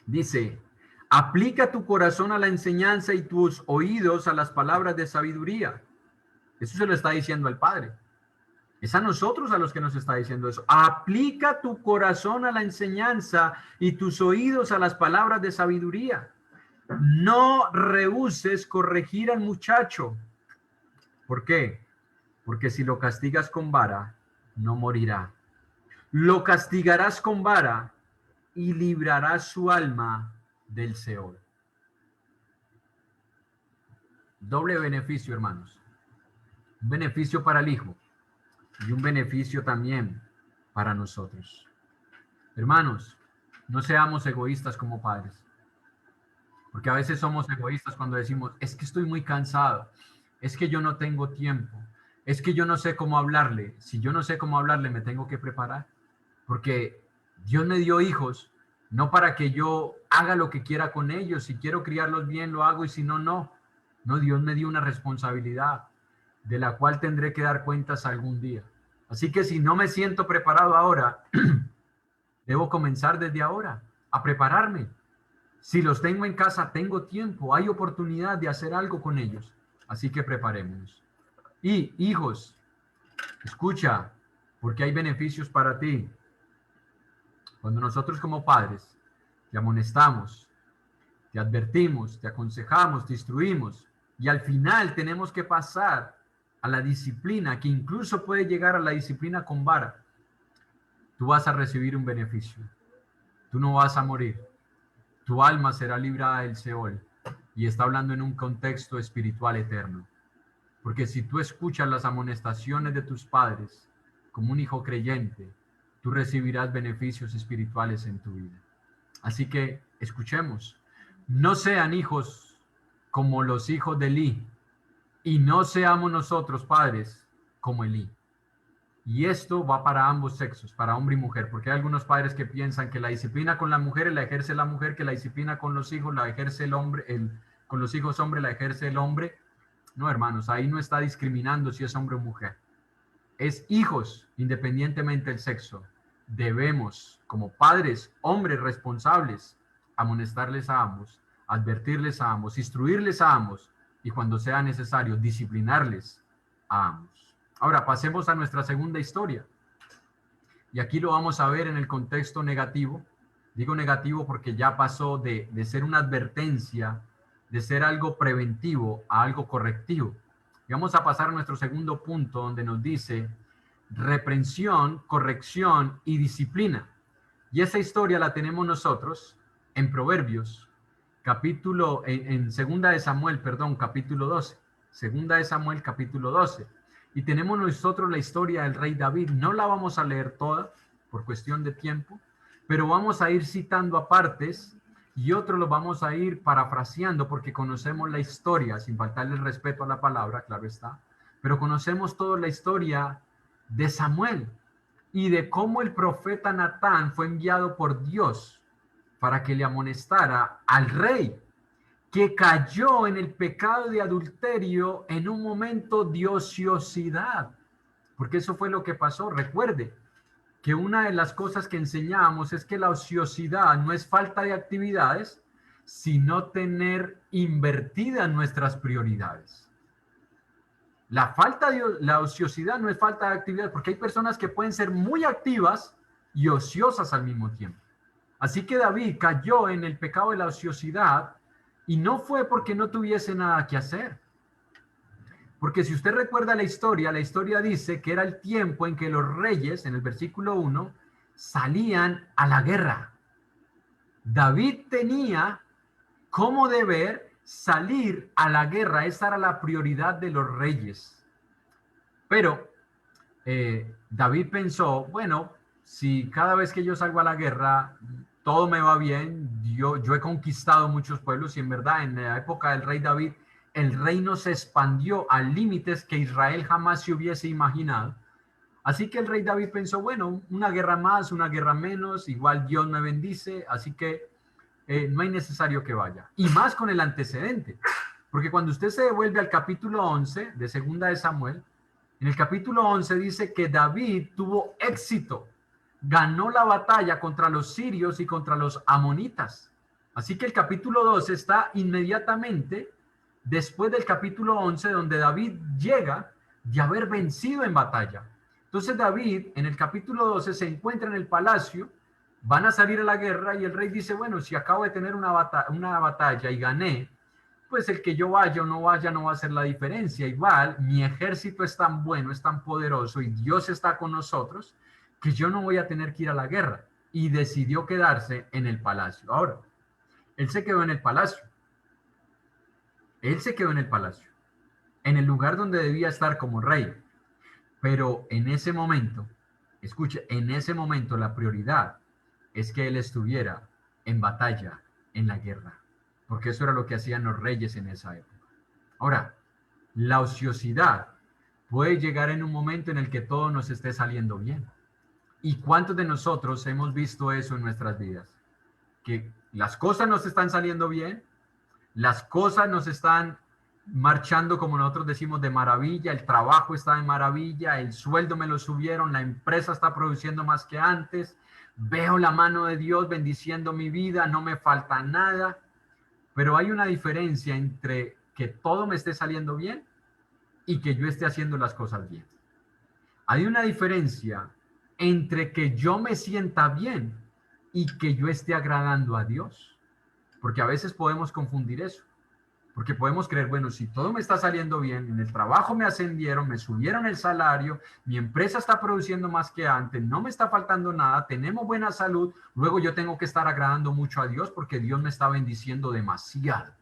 Speaker 1: dice, aplica tu corazón a la enseñanza y tus oídos a las palabras de sabiduría. Eso se lo está diciendo al padre. Es a nosotros a los que nos está diciendo eso. Aplica tu corazón a la enseñanza y tus oídos a las palabras de sabiduría. No rehúses corregir al muchacho. ¿Por qué? Porque si lo castigas con vara, no morirá. Lo castigarás con vara y librarás su alma del Seol. Doble beneficio, hermanos. Un beneficio para el hijo y un beneficio también para nosotros. Hermanos, no seamos egoístas como padres, porque a veces somos egoístas cuando decimos, es que estoy muy cansado, es que yo no tengo tiempo, es que yo no sé cómo hablarle. Si yo no sé cómo hablarle, me tengo que preparar, porque Dios me dio hijos, no para que yo haga lo que quiera con ellos. Si quiero criarlos bien, lo hago, y si no, no. No, Dios me dio una responsabilidad de la cual tendré que dar cuentas algún día. Así que si no me siento preparado ahora, debo comenzar desde ahora a prepararme. Si los tengo en casa, tengo tiempo, hay oportunidad de hacer algo con ellos. Así que preparémonos. Y hijos, escucha, porque hay beneficios para ti. Cuando nosotros como padres te amonestamos, te advertimos, te aconsejamos, te instruimos, y al final tenemos que pasar a la disciplina, que incluso puede llegar a la disciplina con vara, tú vas a recibir un beneficio. Tú no vas a morir. Tu alma será librada del Seol. Y está hablando en un contexto espiritual eterno. Porque si tú escuchas las amonestaciones de tus padres como un hijo creyente, tú recibirás beneficios espirituales en tu vida. Así que escuchemos. No sean hijos como los hijos de Elí, y no seamos nosotros padres como Elí. Y esto va para ambos sexos, para hombre y mujer, porque hay algunos padres que piensan que la disciplina con las mujeres la ejerce la mujer, que la disciplina con los hijos la ejerce el hombre, con los hijos hombre la ejerce el hombre. No, hermanos, ahí no está discriminando si es hombre o mujer. Es hijos, independientemente del sexo. Debemos, como padres, hombres responsables, amonestarles a ambos, advertirles a ambos, instruirles a ambos, y cuando sea necesario, disciplinarles a ambos. Ahora pasemos a nuestra segunda historia. Y aquí lo vamos a ver en el contexto negativo. Digo negativo porque ya pasó de ser una advertencia, de ser algo preventivo a algo correctivo. Y vamos a pasar a nuestro segundo punto, donde nos dice reprensión, corrección y disciplina. Y esa historia la tenemos nosotros en Proverbios, capítulo, en Segunda de Samuel, perdón, capítulo 12. Segunda de Samuel, capítulo 12. Y tenemos nosotros la historia del rey David. No la vamos a leer toda por cuestión de tiempo, pero vamos a ir citando a partes y otros los vamos a ir parafraseando porque conocemos la historia, sin faltarle el respeto a la palabra, claro está, pero conocemos toda la historia de Samuel y de cómo el profeta Natán fue enviado por Dios para que le amonestara al rey, que cayó en el pecado de adulterio en un momento de ociosidad, porque eso fue lo que pasó. Recuerde que una de las cosas que enseñamos es que la ociosidad no es falta de actividades, sino tener invertidas nuestras prioridades. La ociosidad no es falta de actividad, porque hay personas que pueden ser muy activas y ociosas al mismo tiempo. Así que David cayó en el pecado de la ociosidad, y no fue porque no tuviese nada que hacer. Porque si usted recuerda la historia dice que era el tiempo en que los reyes, en el versículo 1, salían a la guerra. David tenía como deber salir a la guerra. Esa era la prioridad de los reyes. Pero David pensó, bueno, si cada vez que yo salgo a la guerra todo me va bien, yo he conquistado muchos pueblos, y en verdad en la época del rey David el reino se expandió a límites que Israel jamás se hubiese imaginado. Así que el rey David pensó, bueno, una guerra más, una guerra menos, igual Dios me bendice, así que no hay necesario que vaya. Y más con el antecedente, porque cuando usted se devuelve al capítulo 11 de Segunda de Samuel, en el capítulo 11 dice que David tuvo éxito, ganó la batalla contra los sirios y contra los amonitas. Así que el capítulo 12 está inmediatamente después del capítulo 11, donde David llega de haber vencido en batalla. Entonces David, en el capítulo 12, se encuentra en el palacio, van a salir a la guerra y el rey dice, bueno, si acabo de tener una batalla y gané, pues el que yo vaya o no vaya no va a hacer la diferencia. Igual, mi ejército es tan bueno, es tan poderoso y Dios está con nosotros, que yo no voy a tener que ir a la guerra. Y decidió quedarse en el palacio. Ahora, él se quedó en el palacio. Él se quedó en el palacio, en el lugar donde debía estar como rey. Pero en ese momento, escuche, en ese momento la prioridad es que él estuviera en batalla, en la guerra, porque eso era lo que hacían los reyes en esa época. Ahora, la ociosidad puede llegar en un momento en el que todo nos esté saliendo bien. ¿Y cuántos de nosotros hemos visto eso en nuestras vidas? Que las cosas nos están saliendo bien, las cosas nos están marchando, como nosotros decimos, de maravilla, el trabajo está de maravilla, el sueldo me lo subieron, la empresa está produciendo más que antes, veo la mano de Dios bendiciendo mi vida, no me falta nada, pero hay una diferencia entre que todo me esté saliendo bien y que yo esté haciendo las cosas bien. Hay una diferencia entre que yo me sienta bien y que yo esté agradando a Dios, porque a veces podemos confundir eso. Porque podemos creer, bueno, si todo me está saliendo bien, en el trabajo me ascendieron, me subieron el salario, mi empresa está produciendo más que antes, no me está faltando nada, tenemos buena salud, luego yo tengo que estar agradando mucho a Dios porque Dios me está bendiciendo demasiado.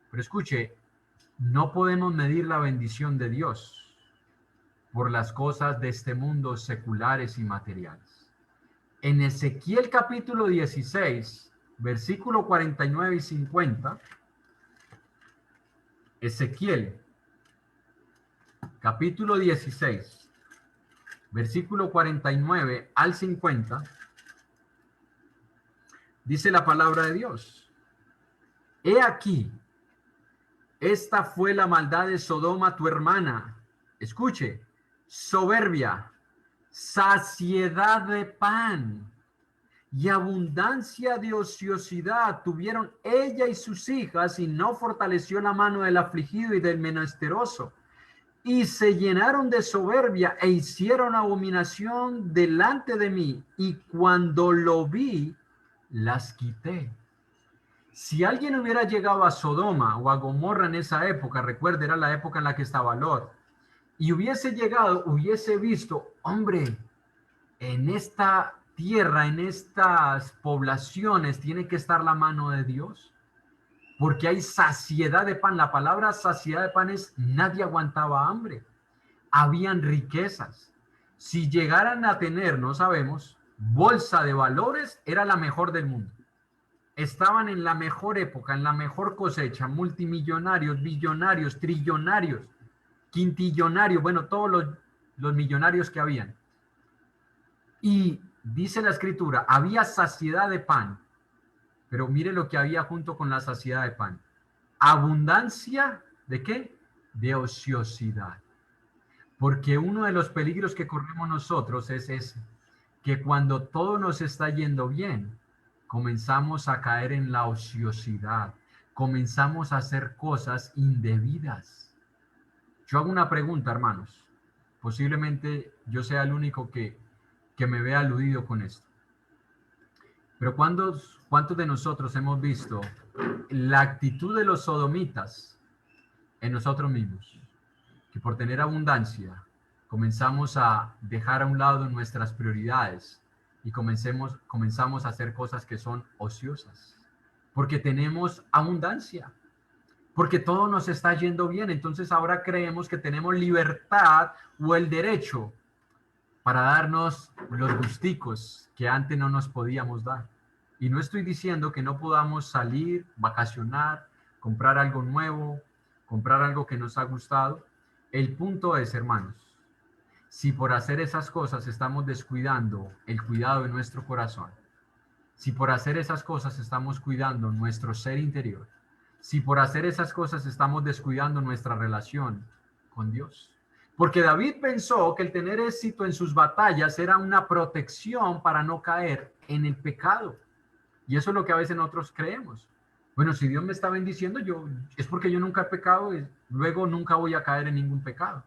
Speaker 1: Pero escuche, no podemos medir la bendición de Dios por las cosas de este mundo seculares y materiales. En Ezequiel capítulo 16, versículo 49 y 50, Ezequiel, capítulo 16, versículo 49 al 50, dice la palabra de Dios. He aquí, esta fue la maldad de Sodoma, tu hermana. Escuche, soberbia, saciedad de pan y abundancia de ociosidad tuvieron ella y sus hijas, y no fortaleció la mano del afligido y del menesteroso. Y se llenaron de soberbia e hicieron abominación delante de mí, y cuando lo vi, las quité. Si alguien hubiera llegado a Sodoma o a Gomorra en esa época, recuerde, era la época en la que estaba Lot, y hubiese llegado, hubiese visto, hombre, en esta tierra, en estas poblaciones, tiene que estar la mano de Dios, porque hay saciedad de pan. La palabra saciedad de pan es nadie aguantaba hambre, habían riquezas. Si llegaran a tener, no sabemos, bolsa de valores, era la mejor del mundo. Estaban en la mejor época, en la mejor cosecha, multimillonarios, billonarios, trillonarios, quintillonarios, bueno, todos los millonarios que habían. Y dice la escritura, había saciedad de pan, pero mire lo que había junto con la saciedad de pan. Abundancia ¿de qué? De ociosidad. Porque uno de los peligros que corremos nosotros es ese, que cuando todo nos está yendo bien, comenzamos a caer en la ociosidad, comenzamos a hacer cosas indebidas. Yo hago una pregunta, hermanos. Posiblemente yo sea el único que me vea aludido con esto. Pero ¿cuántos de nosotros hemos visto la actitud de los sodomitas en nosotros mismos? Que por tener abundancia comenzamos a dejar a un lado nuestras prioridades y comenzamos a hacer cosas que son ociosas. Porque tenemos abundancia, porque todo nos está yendo bien. Entonces ahora creemos que tenemos libertad o el derecho para darnos los gusticos que antes no nos podíamos dar. Y no estoy diciendo que no podamos salir, vacacionar, comprar algo nuevo, comprar algo que nos ha gustado. El punto es, hermanos, si por hacer esas cosas estamos descuidando el cuidado de nuestro corazón, si por hacer esas cosas estamos cuidando nuestro ser interior, si por hacer esas cosas estamos descuidando nuestra relación con Dios. Porque David pensó que el tener éxito en sus batallas era una protección para no caer en el pecado. Y eso es lo que a veces nosotros creemos. Bueno, si Dios me está bendiciendo, es porque yo nunca he pecado, luego nunca voy a caer en ningún pecado.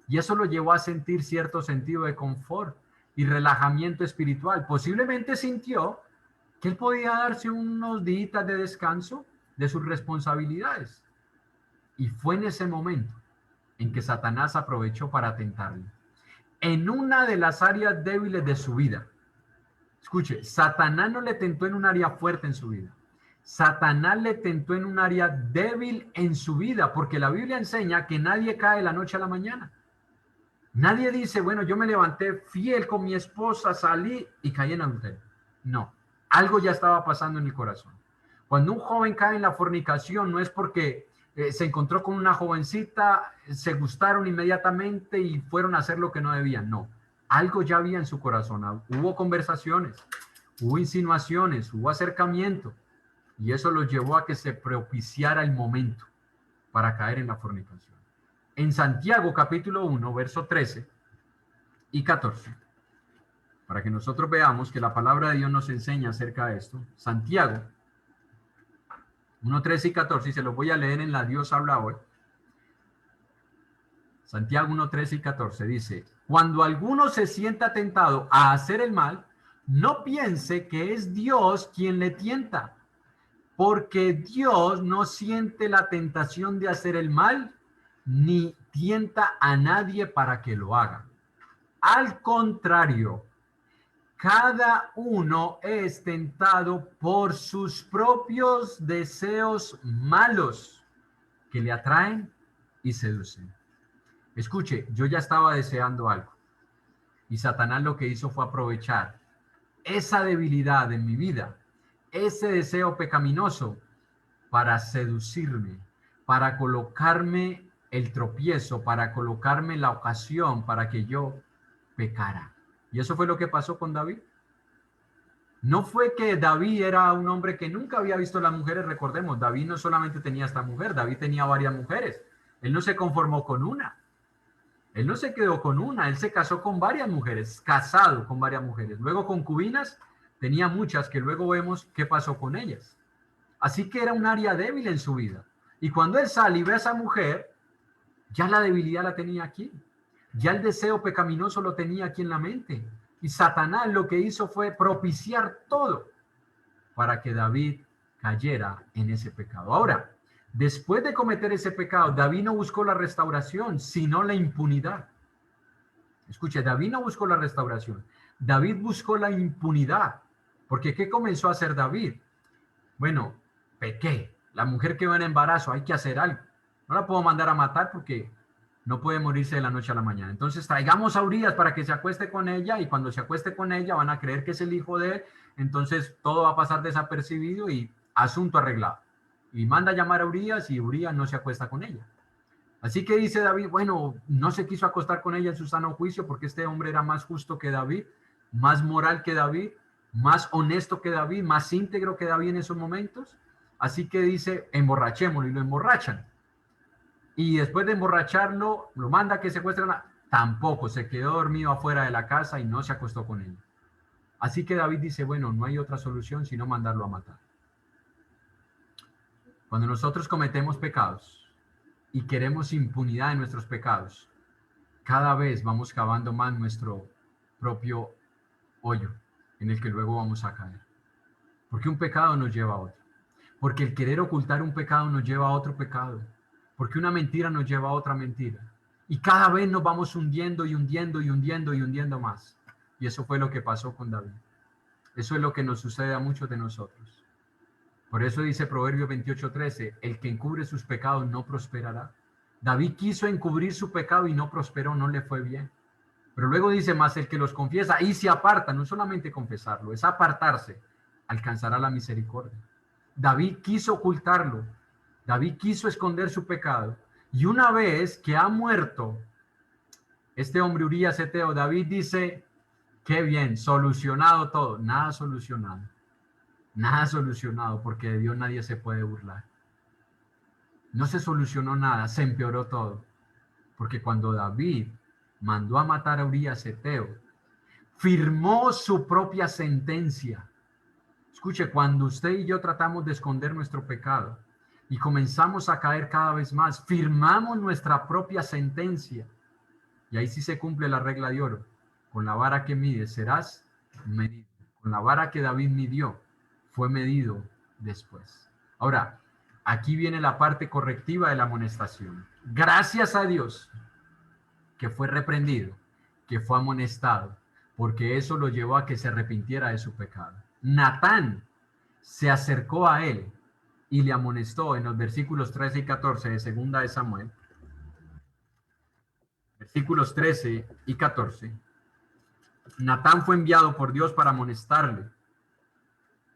Speaker 1: Y eso lo llevó a sentir cierto sentido de confort y relajamiento espiritual. Posiblemente sintió que él podía darse unos días de descanso de sus responsabilidades. Y fue en ese momento en que Satanás aprovechó para tentarle. En una de las áreas débiles de su vida. Escuche, Satanás no le tentó en un área fuerte en su vida. Satanás le tentó en un área débil en su vida, porque la Biblia enseña que nadie cae de la noche a la mañana. Nadie dice, bueno, yo me levanté fiel con mi esposa, salí y caí en adulterio. No, algo ya estaba pasando en mi corazón. Cuando un joven cae en la fornicación, no es porque se encontró con una jovencita, se gustaron inmediatamente y fueron a hacer lo que no debían. No, algo ya había en su corazón. Hubo conversaciones, hubo insinuaciones, hubo acercamiento. Y eso los llevó a que se propiciara el momento para caer en la fornicación. En Santiago capítulo 1, verso 13 y 14, para que nosotros veamos que la palabra de Dios nos enseña acerca de esto. Santiago 1, 13 y 14, y se los voy a leer en la Dios habla hoy. Santiago 1, 13 y 14 dice, cuando alguno se sienta tentado a hacer el mal, no piense que es Dios quien le tienta, porque Dios no siente la tentación de hacer el mal, ni tienta a nadie para que lo haga. Al contrario, cada uno es tentado por sus propios deseos malos que le atraen y seducen. Escuche, yo ya estaba deseando algo y Satanás lo que hizo fue aprovechar esa debilidad en mi vida, ese deseo pecaminoso, para seducirme, para colocarme el tropiezo, para colocarme la ocasión para que yo pecara. Y eso fue lo que pasó con David. No fue que David era un hombre que nunca había visto a las mujeres, recordemos, David no solamente tenía esta mujer, David tenía varias mujeres. Él no se conformó con una. Él no se quedó con una, él se casó con varias mujeres, casado con varias mujeres. Luego concubinas, tenía muchas que luego vemos qué pasó con ellas. Así que era un área débil en su vida. Y cuando él sale y ve a esa mujer, ya la debilidad la tenía aquí. Ya el deseo pecaminoso lo tenía aquí en la mente. Y Satanás lo que hizo fue propiciar todo para que David cayera en ese pecado. Ahora, después de cometer ese pecado, David no buscó la restauración, sino la impunidad. Escuche, David no buscó la restauración. David buscó la impunidad. Porque ¿qué comenzó a hacer David? Bueno, pequé. La mujer que va en embarazo, hay que hacer algo. No la puedo mandar a matar porque no puede morirse de la noche a la mañana. Entonces traigamos a Urías para que se acueste con ella y cuando se acueste con ella van a creer que es el hijo de él. Entonces todo va a pasar desapercibido y asunto arreglado. Y manda a llamar a Urías y Urías no se acuesta con ella. Así que dice David, bueno, no se quiso acostar con ella en su sano juicio porque este hombre era más justo que David, más moral que David, más honesto que David, más íntegro que David en esos momentos. Así que dice, emborrachémoslo y lo emborrachan. Y después de emborracharlo, lo manda a que se acueste. Tampoco, se quedó dormido afuera de la casa y no se acostó con ella. Así que David dice, bueno, no hay otra solución sino mandarlo a matar. Cuando nosotros cometemos pecados y queremos impunidad en nuestros pecados, cada vez vamos cavando más nuestro propio hoyo en el que luego vamos a caer. Porque un pecado nos lleva a otro. Porque el querer ocultar un pecado nos lleva a otro pecado. Porque una mentira nos lleva a otra mentira. Y cada vez nos vamos hundiendo y hundiendo y hundiendo y hundiendo más. Y eso fue lo que pasó con David. Eso es lo que nos sucede a muchos de nosotros. Por eso dice Proverbios 28:13, el que encubre sus pecados no prosperará. David quiso encubrir su pecado y no prosperó, no le fue bien. Pero luego dice más, el que los confiesa y se aparta, no solamente confesarlo, es apartarse, alcanzará la misericordia. David quiso ocultarlo, David quiso esconder su pecado. Y una vez que ha muerto este hombre Urías Eteo, David dice, qué bien, solucionado todo. Nada solucionado. Nada solucionado, porque de Dios nadie se puede burlar. No se solucionó nada, se empeoró todo. Porque cuando David mandó a matar a Urías Eteo, firmó su propia sentencia. Escuche, cuando usted y yo tratamos de esconder nuestro pecado y comenzamos a caer cada vez más, firmamos nuestra propia sentencia. Y ahí sí se cumple la regla de oro. Con la vara que mides serás medido. Con la vara que David midió fue medido después. Ahora, aquí viene la parte correctiva de la amonestación. Gracias a Dios que fue reprendido, que fue amonestado, porque eso lo llevó a que se arrepintiera de su pecado. Natán se acercó a él y le amonestó en los versículos 13 y 14 de segunda de Samuel. Versículos 13 y 14. Natán fue enviado por Dios para amonestarle,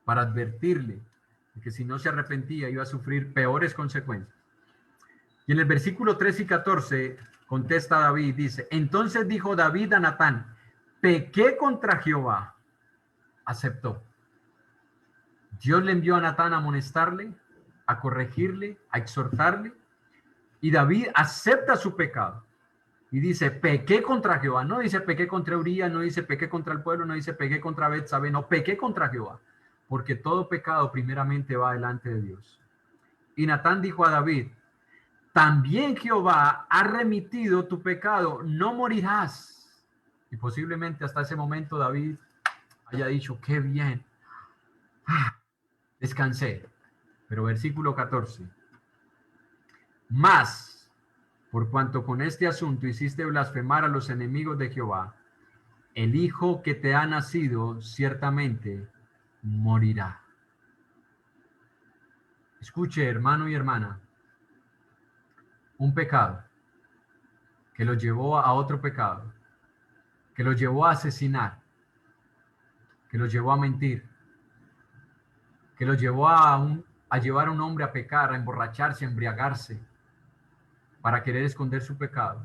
Speaker 1: para advertirle de que si no se arrepentía iba a sufrir peores consecuencias. Y en el versículo 13 y 14 contesta David, dice, entonces dijo David a Natán, pequé contra Jehová. Aceptó. Dios le envió a Natán a amonestarle, a corregirle, a exhortarle, y David acepta su pecado. Y dice, pequé contra Jehová. No dice pequé contra Urías, no dice pequé contra el pueblo, no dice pequé contra Betsabé, no, pequé contra Jehová. Porque todo pecado primeramente va delante de Dios. Y Natán dijo a David, también Jehová ha remitido tu pecado, no morirás. Y posiblemente hasta ese momento David haya dicho, qué bien, descansé. Pero versículo 14, más por cuanto con este asunto hiciste blasfemar a los enemigos de Jehová, el hijo que te ha nacido ciertamente morirá. Escuche, hermano y hermana, un pecado que lo llevó a otro pecado, que lo llevó a asesinar, que lo llevó a mentir, que lo llevó a llevar a un hombre a pecar, a emborracharse, a embriagarse, para querer esconder su pecado,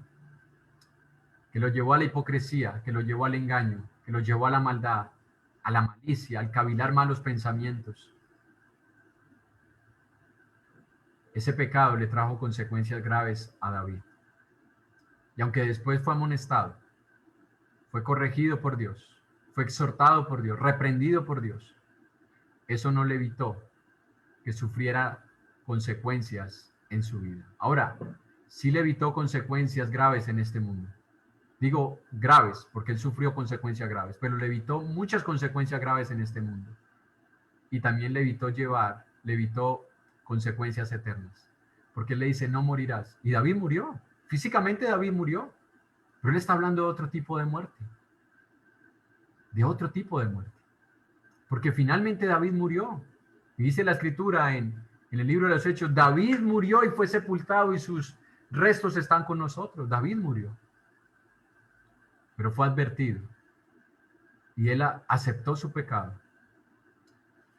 Speaker 1: que lo llevó a la hipocresía, que lo llevó al engaño, que lo llevó a la maldad, a la malicia, al cavilar malos pensamientos. Ese pecado le trajo consecuencias graves a David. Y aunque después fue amonestado, fue corregido por Dios, fue exhortado por Dios, reprendido por Dios, eso no le evitó que sufriera consecuencias en su vida. Ahora, sí le evitó consecuencias graves en este mundo. Digo graves porque él sufrió consecuencias graves, pero le evitó muchas consecuencias graves en este mundo. Y también le evitó consecuencias eternas. Porque él le dice, no morirás. Y David murió. Físicamente David murió. Pero él está hablando de otro tipo de muerte. De otro tipo de muerte. Porque finalmente David murió. Y dice la escritura en el libro de los Hechos, David murió y fue sepultado y sus restos están con nosotros. David murió. Pero fue advertido. Y él aceptó su pecado.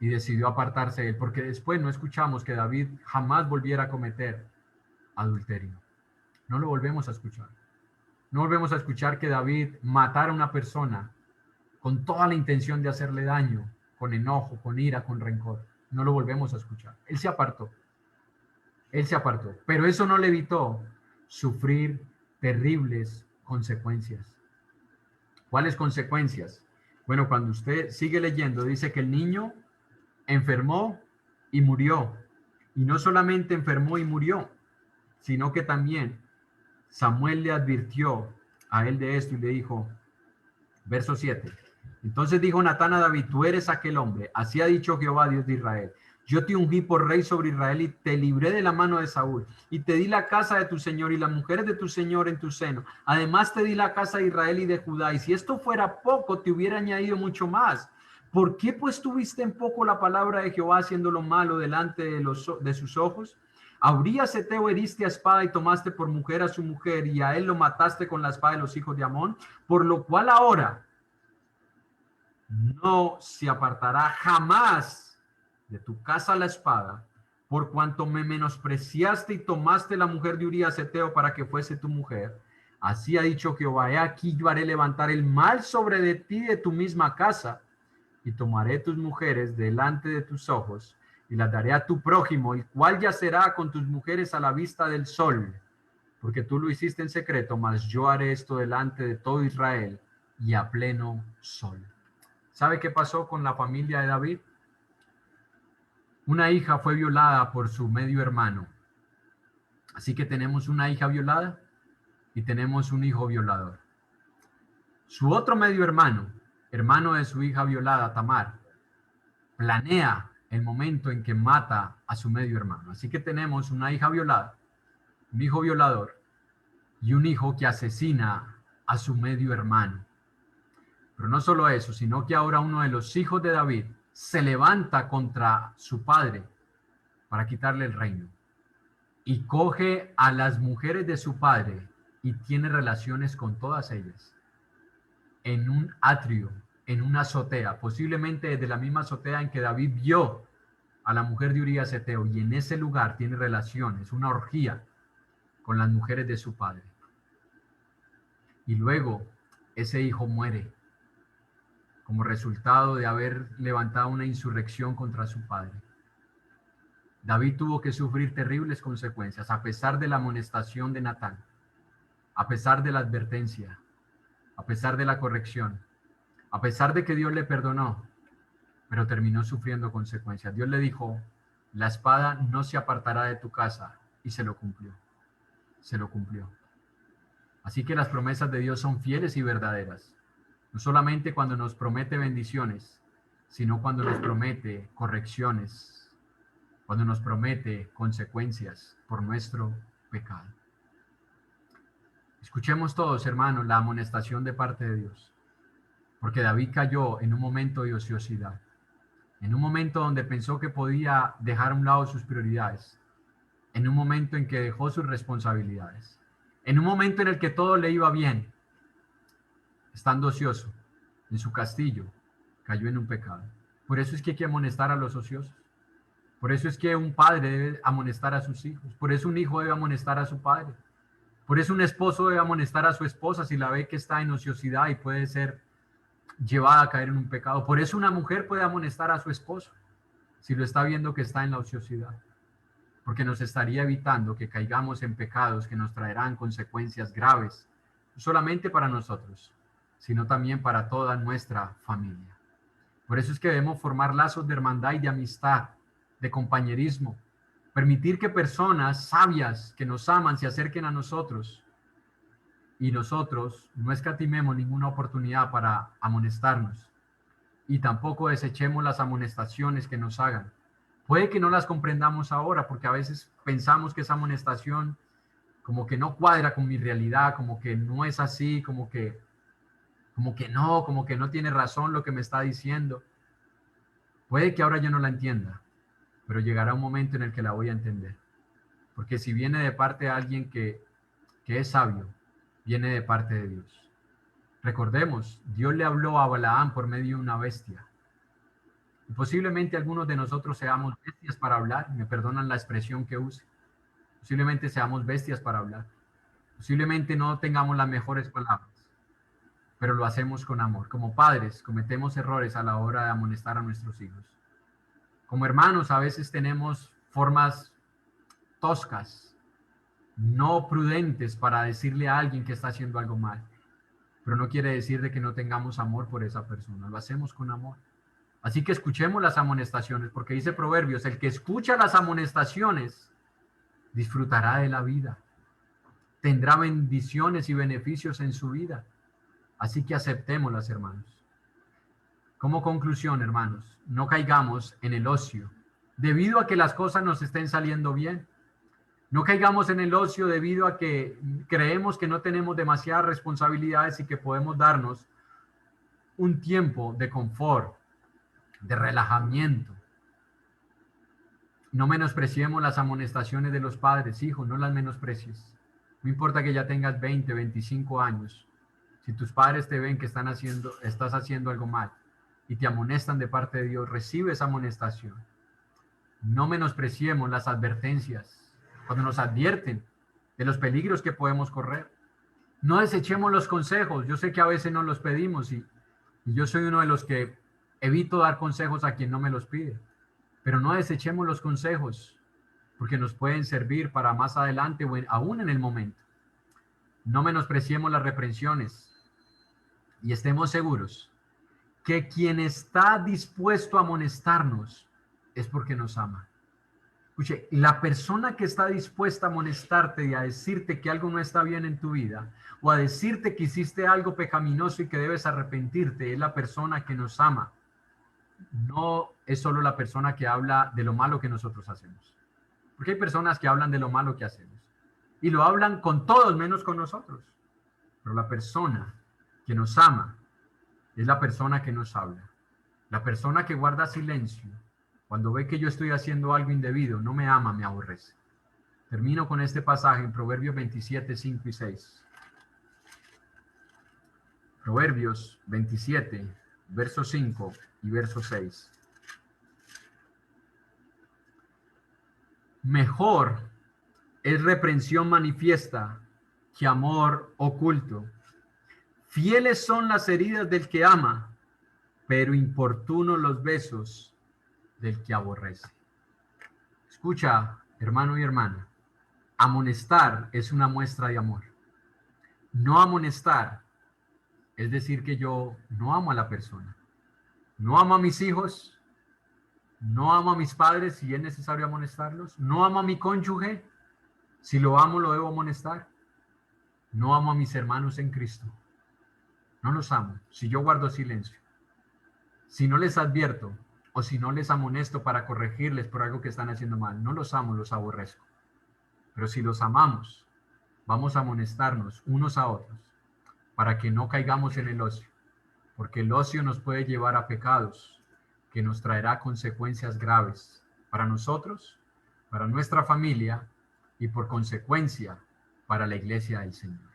Speaker 1: Y decidió apartarse de él. Porque después no escuchamos que David jamás volviera a cometer adulterio. No lo volvemos a escuchar. No volvemos a escuchar que David matara a una persona con toda la intención de hacerle daño, con enojo, con ira, con rencor. No lo volvemos a escuchar. Él se apartó. Él se apartó. Pero eso no le evitó sufrir terribles consecuencias. ¿Cuáles consecuencias? Bueno, cuando usted sigue leyendo, dice que el niño enfermó y murió. Y no solamente enfermó y murió, sino que también Samuel le advirtió a él de esto y le dijo, verso 7, entonces dijo Natán a David, tú eres aquel hombre, así ha dicho Jehová, Dios de Israel, yo te ungí por rey sobre Israel y te libré de la mano de Saúl y te di la casa de tu señor y las mujeres de tu señor en tu seno, además te di la casa de Israel y de Judá, y si esto fuera poco, te hubiera añadido mucho más. ¿Por qué pues tuviste en poco la palabra de Jehová haciendo lo malo delante de sus ojos? ¿Habrías Eteo heriste a espada y tomaste por mujer a su mujer y a él lo mataste con la espada de los hijos de Amón? Por lo cual ahora no se apartará jamás de tu casa la espada, por cuanto me menospreciaste y tomaste la mujer de Urías Eteo para que fuese tu mujer. Así ha dicho Jehová, he aquí yo haré levantar el mal sobre de ti de tu misma casa y tomaré tus mujeres delante de tus ojos y las daré a tu prójimo, el cual yacerá con tus mujeres a la vista del sol, porque tú lo hiciste en secreto, mas yo haré esto delante de todo Israel y a pleno sol. ¿Sabe qué pasó con la familia de David? Una hija fue violada por su medio hermano. Así que tenemos una hija violada y tenemos un hijo violador. Su otro medio hermano, hermano de su hija violada, Tamar, planea el momento en que mata a su medio hermano. Así que tenemos una hija violada, un hijo violador y un hijo que asesina a su medio hermano. Pero no solo eso, sino que ahora uno de los hijos de David se levanta contra su padre para quitarle el reino y coge a las mujeres de su padre y tiene relaciones con todas ellas en un atrio, en una azotea, posiblemente desde la misma azotea en que David vio a la mujer de Urías Eteo, y en ese lugar tiene relaciones, una orgía con las mujeres de su padre. Y luego ese hijo muere como resultado de haber levantado una insurrección contra su padre. David tuvo que sufrir terribles consecuencias, a pesar de la amonestación de Natán, a pesar de la advertencia, a pesar de la corrección, a pesar de que Dios le perdonó, pero terminó sufriendo consecuencias. Dios le dijo, la espada no se apartará de tu casa, y se lo cumplió. Se lo cumplió. Así que las promesas de Dios son fieles y verdaderas. No solamente cuando nos promete bendiciones, sino cuando nos promete correcciones, cuando nos promete consecuencias por nuestro pecado. Escuchemos todos, hermanos, la amonestación de parte de Dios. Porque David cayó en un momento de ociosidad, en un momento donde pensó que podía dejar a un lado sus prioridades, en un momento en que dejó sus responsabilidades, en un momento en el que todo le iba bien, estando ocioso en su castillo, cayó en un pecado. Por eso es que hay que amonestar a los ociosos. Por eso es que un padre debe amonestar a sus hijos. Por eso un hijo debe amonestar a su padre. Por eso un esposo debe amonestar a su esposa si la ve que está en ociosidad y puede ser llevada a caer en un pecado. Por eso una mujer puede amonestar a su esposo si lo está viendo que está en la ociosidad. Porque nos estaría evitando que caigamos en pecados que nos traerán consecuencias graves, no solamente para nosotros, sino también para toda nuestra familia. Por eso es que debemos formar lazos de hermandad y de amistad, de compañerismo, permitir que personas sabias que nos aman se acerquen a nosotros y nosotros no escatimemos ninguna oportunidad para amonestarnos y tampoco desechemos las amonestaciones que nos hagan. Puede que no las comprendamos ahora porque a veces pensamos que esa amonestación como que no cuadra con mi realidad, como que no es así, como que no tiene razón lo que me está diciendo. Puede que ahora yo no la entienda, pero llegará un momento en el que la voy a entender. Porque si viene de parte de alguien que es sabio, viene de parte de Dios. Recordemos, Dios le habló a Balaam por medio de una bestia. Y posiblemente algunos de nosotros seamos bestias para hablar, me perdonan la expresión que use. Posiblemente seamos bestias para hablar. Posiblemente no tengamos las mejores palabras, pero lo hacemos con amor. Como padres cometemos errores a la hora de amonestar a nuestros hijos. Como hermanos a veces tenemos formas toscas, no prudentes para decirle a alguien que está haciendo algo mal. Pero no quiere decir de que no tengamos amor por esa persona. Lo hacemos con amor. Así que escuchemos las amonestaciones, porque dice Proverbios, el que escucha las amonestaciones disfrutará de la vida. Tendrá bendiciones y beneficios en su vida. Así que aceptémoslas, hermanos. Como conclusión, hermanos, no caigamos en el ocio, debido a que las cosas nos estén saliendo bien. No caigamos en el ocio debido a que creemos que no tenemos demasiadas responsabilidades y que podemos darnos un tiempo de confort, de relajamiento. No menospreciemos las amonestaciones de los padres, hijos, no las menosprecies. No importa que ya tengas 20, 25 años. Si tus padres te ven que estás haciendo algo mal y te amonestan de parte de Dios, recibe esa amonestación. No menospreciemos las advertencias cuando nos advierten de los peligros que podemos correr. No desechemos los consejos. Yo sé que a veces nos los pedimos y yo soy uno de los que evito dar consejos a quien no me los pide. Pero no desechemos los consejos porque nos pueden servir para más adelante o aún en el momento. No menospreciemos las reprensiones y estemos seguros que quien está dispuesto a amonestarnos es porque nos ama. Escuche, la persona que está dispuesta a amonestarte y a decirte que algo no está bien en tu vida, o a decirte que hiciste algo pecaminoso y que debes arrepentirte, es la persona que nos ama. No es solo la persona que habla de lo malo que nosotros hacemos. Porque hay personas que hablan de lo malo que hacemos. Y lo hablan con todos menos con nosotros. Pero la persona que nos ama es la persona que nos habla. La persona que guarda silencio, cuando ve que yo estoy haciendo algo indebido, no me ama, me aborrece. Termino con este pasaje en Proverbios 27, 5 y 6. Proverbios 27, verso 5 y verso 6. Mejor es reprensión manifiesta que amor oculto. Fieles son las heridas del que ama, pero importunos los besos del que aborrece. Escucha, hermano y hermana, amonestar es una muestra de amor. No amonestar es decir que yo no amo a la persona. No amo a mis hijos, no amo a mis padres si es necesario amonestarlos, no amo a mi cónyuge, si lo amo lo debo amonestar. No amo a mis hermanos en Cristo. No los amo si yo guardo silencio. Si no les advierto o si no les amonesto para corregirles por algo que están haciendo mal, no los amo, los aborrezco. Pero si los amamos, vamos a amonestarnos unos a otros para que no caigamos en el ocio, porque el ocio nos puede llevar a pecados que nos traerá consecuencias graves para nosotros, para nuestra familia y por consecuencia para la iglesia del Señor.